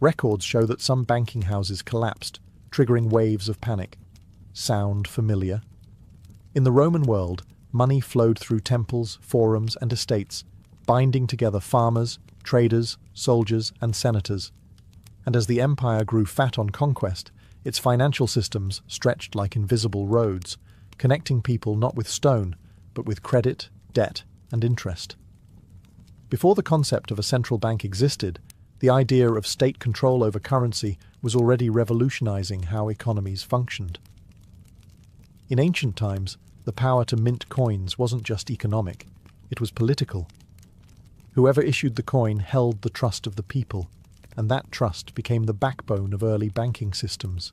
Speaker 1: Records show that some banking houses collapsed, triggering waves of panic. Sound familiar? In the Roman world, money flowed through temples, forums, and estates, binding together farmers, traders, soldiers, and senators. And as the empire grew fat on conquest, its financial systems stretched like invisible roads, connecting people not with stone, but with credit, debt, and interest. Before the concept of a central bank existed, the idea of state control over currency was already revolutionizing how economies functioned. In ancient times, the power to mint coins wasn't just economic, it was political. Whoever issued the coin held the trust of the people, and that trust became the backbone of early banking systems.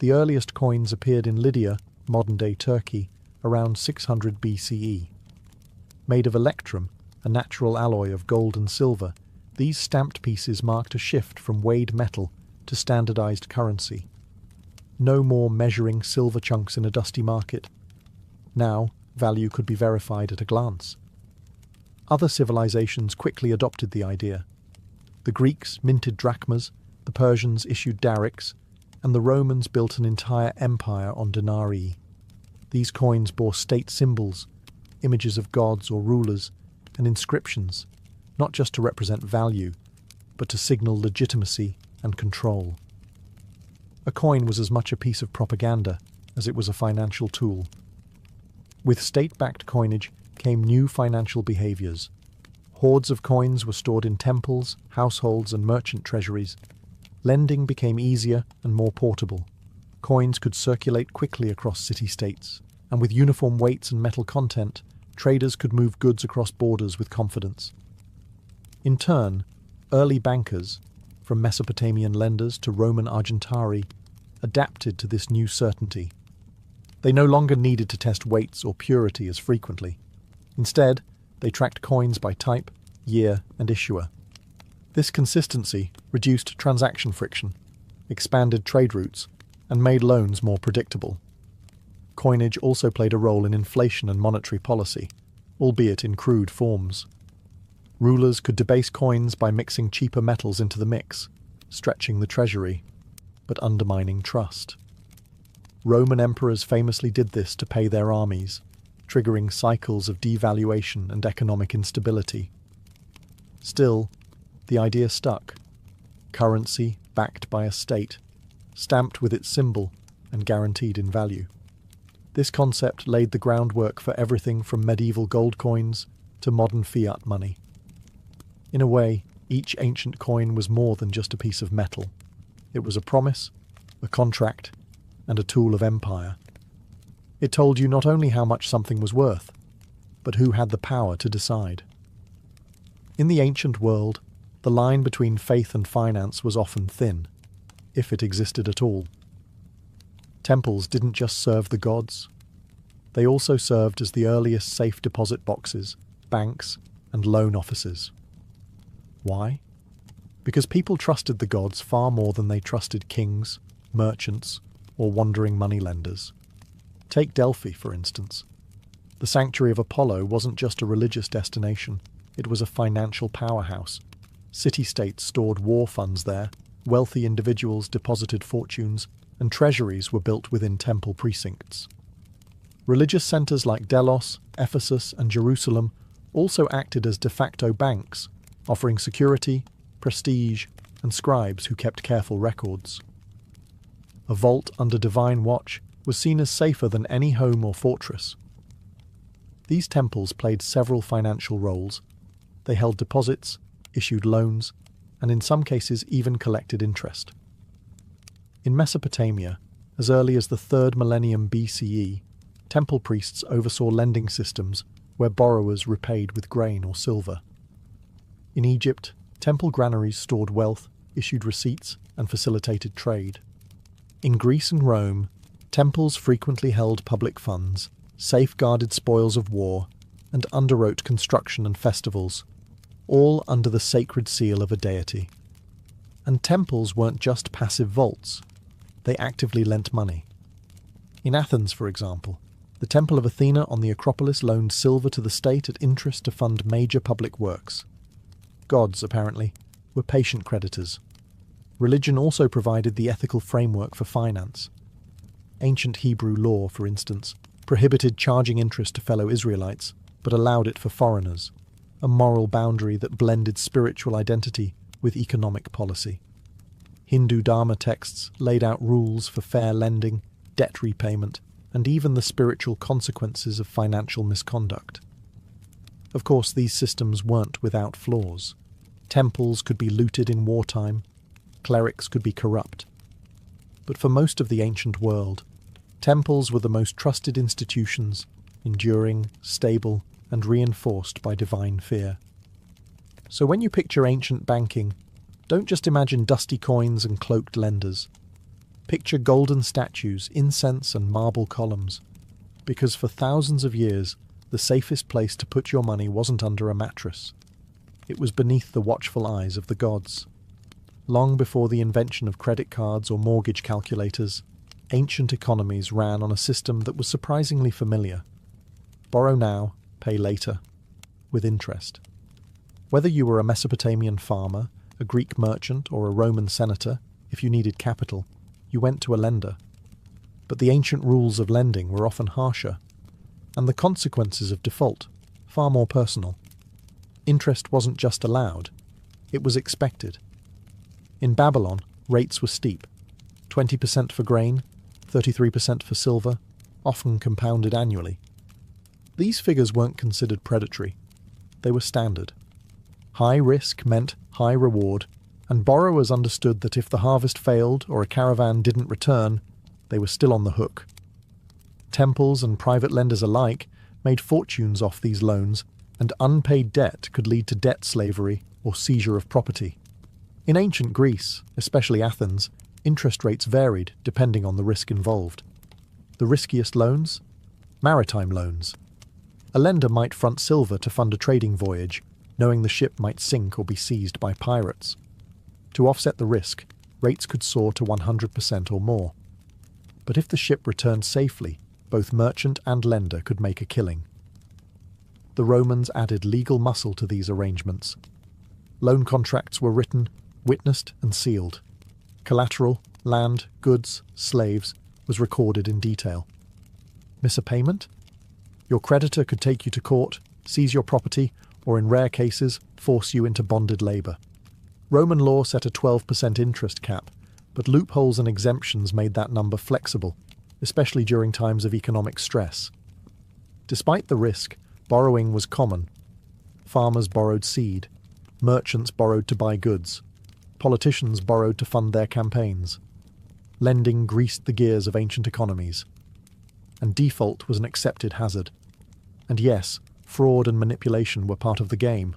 Speaker 1: The earliest coins appeared in Lydia, modern-day Turkey, around 600 BCE. Made of electrum, a natural alloy of gold and silver, these stamped pieces marked a shift from weighed metal to standardized currency. No more measuring silver chunks in a dusty market. Now, value could be verified at a glance. Other civilizations quickly adopted the idea. The Greeks minted drachmas, the Persians issued darics, and the Romans built an entire empire on denarii. These coins bore state symbols, images of gods or rulers, and inscriptions, not just to represent value, but to signal legitimacy and control. A coin was as much a piece of propaganda as it was a financial tool. With state-backed coinage came new financial behaviors. Hoards of coins were stored in temples, households, and merchant treasuries. Lending became easier and more portable. Coins could circulate quickly across city-states, and with uniform weights and metal content, traders could move goods across borders with confidence. In turn, early bankers, from Mesopotamian lenders to Roman argentari, adapted to this new certainty. They no longer needed to test weights or purity as frequently. Instead, they tracked coins by type, year, and issuer. This consistency reduced transaction friction, expanded trade routes, and made loans more predictable. Coinage also played a role in inflation and monetary policy, albeit in crude forms. Rulers could debase coins by mixing cheaper metals into the mix, stretching the treasury, but undermining trust. Roman emperors famously did this to pay their armies, triggering cycles of devaluation and economic instability. Still, the idea stuck. Currency backed by a state, stamped with its symbol and guaranteed in value. This concept laid the groundwork for everything from medieval gold coins to modern fiat money. In a way, each ancient coin was more than just a piece of metal. It was a promise, a contract, and a tool of empire. It told you not only how much something was worth, but who had the power to decide. In the ancient world, the line between faith and finance was often thin, if it existed at all. Temples didn't just serve the gods. They also served as the earliest safe deposit boxes, banks, and loan offices. Why? Because people trusted the gods far more than they trusted kings, merchants, or wandering moneylenders. Take Delphi, for instance. The sanctuary of Apollo wasn't just a religious destination, it was a financial powerhouse. City-states stored war funds there, wealthy individuals deposited fortunes, and treasuries were built within temple precincts. Religious centers like Delos, Ephesus, and Jerusalem also acted as de facto banks, offering security, prestige, and scribes who kept careful records. A vault under divine watch was seen as safer than any home or fortress. These temples played several financial roles. They held deposits, issued loans, and in some cases even collected interest. In Mesopotamia, as early as the 3rd millennium BCE, temple priests oversaw lending systems where borrowers repaid with grain or silver. In Egypt, temple granaries stored wealth, issued receipts, and facilitated trade. In Greece and Rome, temples frequently held public funds, safeguarded spoils of war, and underwrote construction and festivals, all under the sacred seal of a deity. And temples weren't just passive vaults. They actively lent money. In Athens, for example, the Temple of Athena on the Acropolis loaned silver to the state at interest to fund major public works. Gods, apparently, were patient creditors. Religion also provided the ethical framework for finance. Ancient Hebrew law, for instance, prohibited charging interest to fellow Israelites, but allowed it for foreigners, a moral boundary that blended spiritual identity with economic policy. Hindu Dharma texts laid out rules for fair lending, debt repayment, and even the spiritual consequences of financial misconduct. Of course, these systems weren't without flaws. Temples could be looted in wartime, clerics could be corrupt. But for most of the ancient world, temples were the most trusted institutions, enduring, stable, and reinforced by divine fear. So when you picture ancient banking, don't just imagine dusty coins and cloaked lenders. Picture golden statues, incense and marble columns, because for thousands of years, the safest place to put your money wasn't under a mattress. It was beneath the watchful eyes of the gods. Long before the invention of credit cards or mortgage calculators, ancient economies ran on a system that was surprisingly familiar. Borrow now, pay later, with interest. Whether you were a Mesopotamian farmer, a Greek merchant, or a Roman senator, if you needed capital, you went to a lender. But the ancient rules of lending were often harsher, and the consequences of default far more personal. Interest wasn't just allowed, it was expected. In Babylon, rates were steep, 20% for grain, 33% for silver, often compounded annually. These figures weren't considered predatory, they were standard. High risk meant high reward, and borrowers understood that if the harvest failed or a caravan didn't return, they were still on the hook. Temples and private lenders alike made fortunes off these loans, and unpaid debt could lead to debt slavery or seizure of property. In ancient Greece, especially Athens, interest rates varied depending on the risk involved. The riskiest loans? Maritime loans. A lender might front silver to fund a trading voyage, knowing the ship might sink or be seized by pirates. To offset the risk, rates could soar to 100% or more. But if the ship returned safely, both merchant and lender could make a killing. The Romans added legal muscle to these arrangements. Loan contracts were written, witnessed and sealed. Collateral, land, goods, slaves, was recorded in detail. Miss a payment? Your creditor could take you to court, seize your property, or in rare cases, force you into bonded labour. Roman law set a 12% interest cap, but loopholes and exemptions made that number flexible, especially during times of economic stress. Despite the risk, borrowing was common. Farmers borrowed seed, merchants borrowed to buy goods, politicians borrowed to fund their campaigns. Lending greased the gears of ancient economies. And default was an accepted hazard. And yes, fraud and manipulation were part of the game.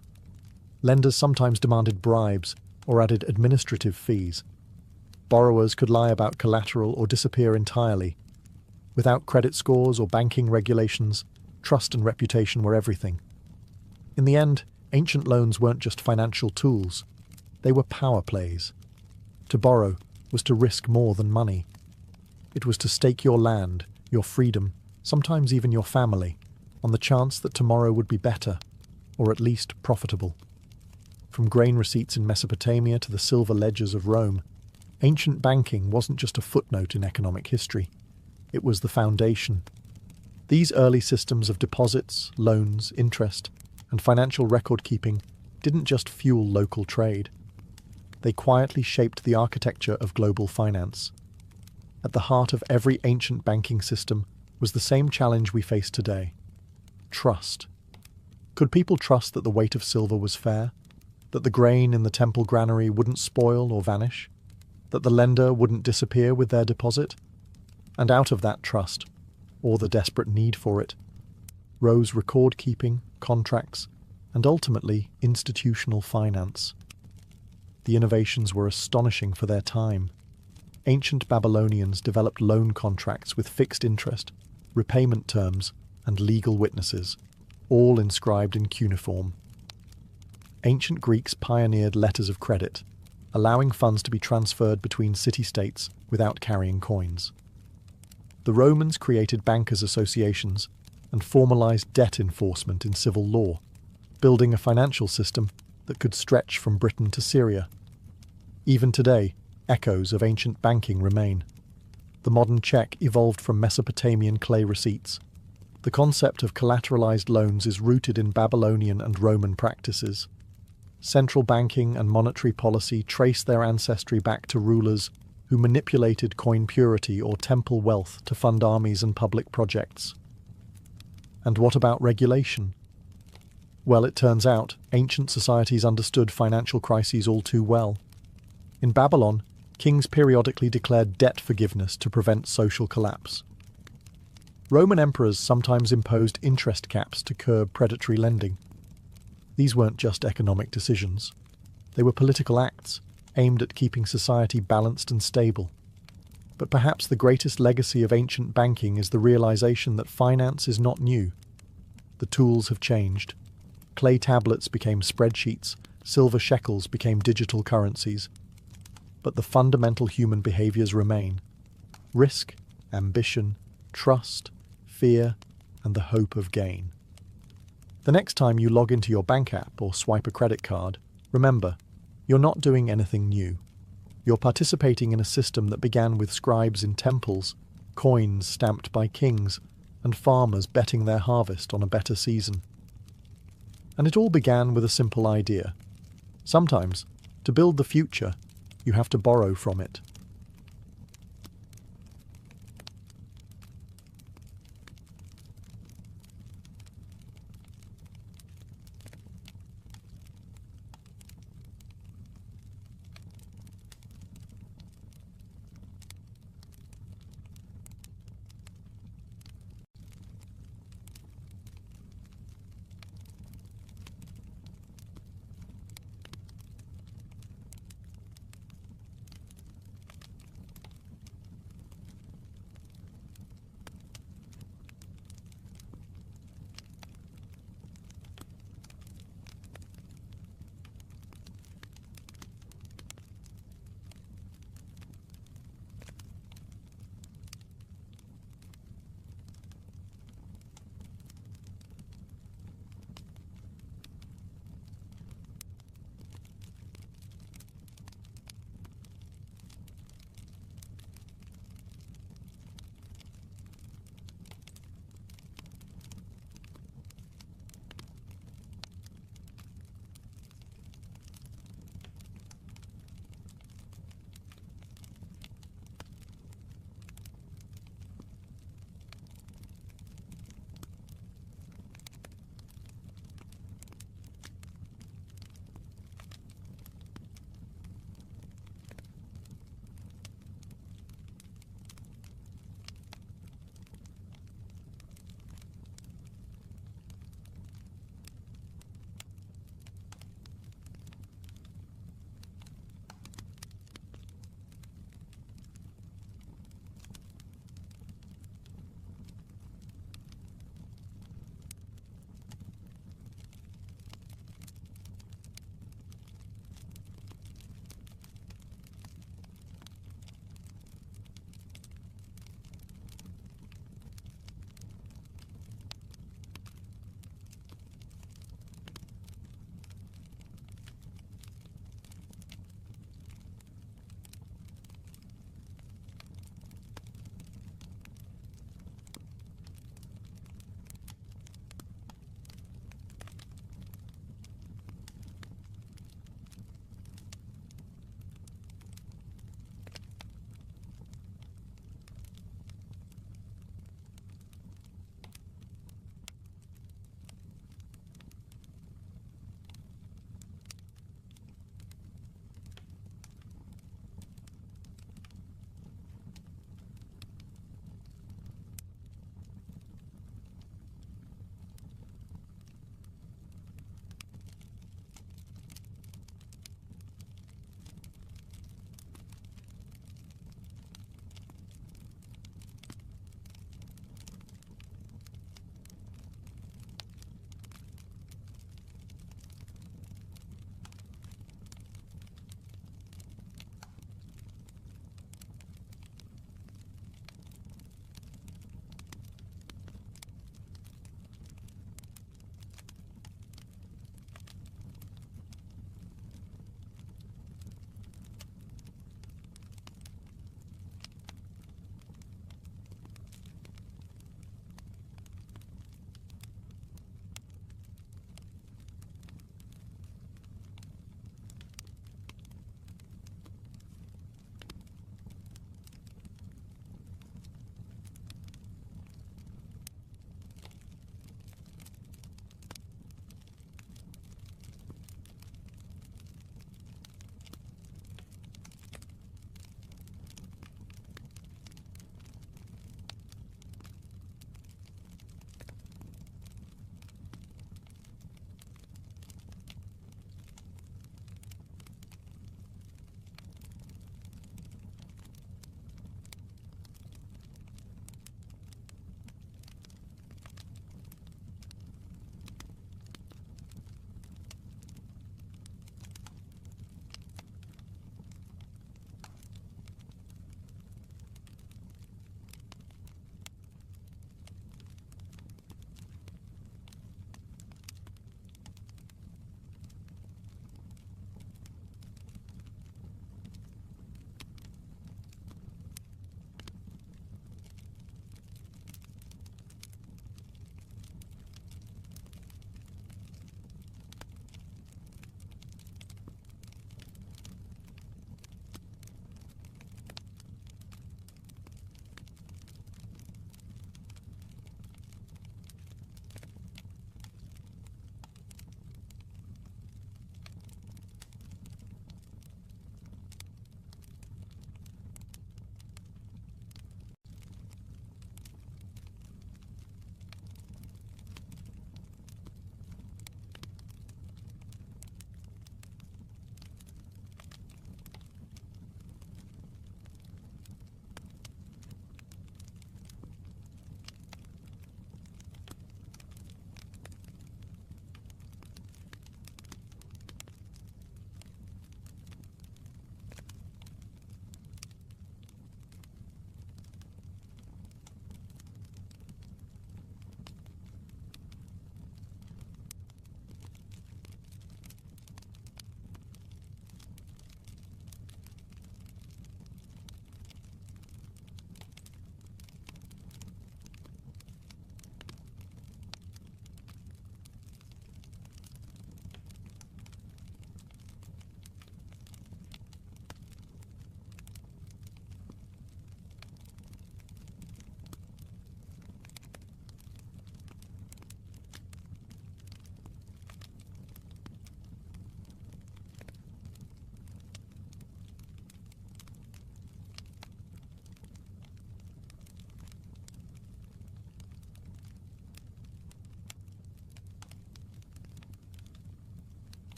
Speaker 1: Lenders sometimes demanded bribes or added administrative fees. Borrowers could lie about collateral or disappear entirely. Without credit scores or banking regulations, trust and reputation were everything. In the end, ancient loans weren't just financial tools. They were power plays. To borrow was to risk more than money. It was to stake your land, your freedom, sometimes even your family, on the chance that tomorrow would be better, or at least profitable. From grain receipts in Mesopotamia to the silver ledgers of Rome, ancient banking wasn't just a footnote in economic history. It was the foundation. These early systems of deposits, loans, interest, and financial record-keeping didn't just fuel local trade. They quietly shaped the architecture of global finance. At the heart of every ancient banking system was the same challenge we face today: trust. Could people trust that the weight of silver was fair? That the grain in the temple granary wouldn't spoil or vanish? That the lender wouldn't disappear with their deposit? And out of that trust, or the desperate need for it, rose record-keeping, contracts, and ultimately institutional finance. The innovations were astonishing for their time. Ancient Babylonians developed loan contracts with fixed interest, repayment terms, and legal witnesses, all inscribed in cuneiform. Ancient Greeks pioneered letters of credit, allowing funds to be transferred between city-states without carrying coins. The Romans created bankers' associations and formalized debt enforcement in civil law, building a financial system that could stretch from Britain to Syria. Even today, echoes of ancient banking remain. The modern check evolved from Mesopotamian clay receipts. The concept of collateralized loans is rooted in Babylonian and Roman practices. Central banking and monetary policy trace their ancestry back to rulers who manipulated coin purity or temple wealth to fund armies and public projects. And what about regulation? Well, it turns out ancient societies understood financial crises all too well. In Babylon, kings periodically declared debt forgiveness to prevent social collapse. Roman emperors sometimes imposed interest caps to curb predatory lending. These weren't just economic decisions. They were political acts aimed at keeping society balanced and stable. But perhaps the greatest legacy of ancient banking is the realization that finance is not new. The tools have changed. Clay tablets became spreadsheets, silver shekels became digital currencies. But the fundamental human behaviors remain: risk, ambition, trust, fear, and the hope of gain. The next time you log into your bank app or swipe a credit card, remember, you're not doing anything new. You're participating in a system that began with scribes in temples, coins stamped by kings, and farmers betting their harvest on a better season. And it all began with a simple idea. Sometimes, to build the future, you have to borrow from it.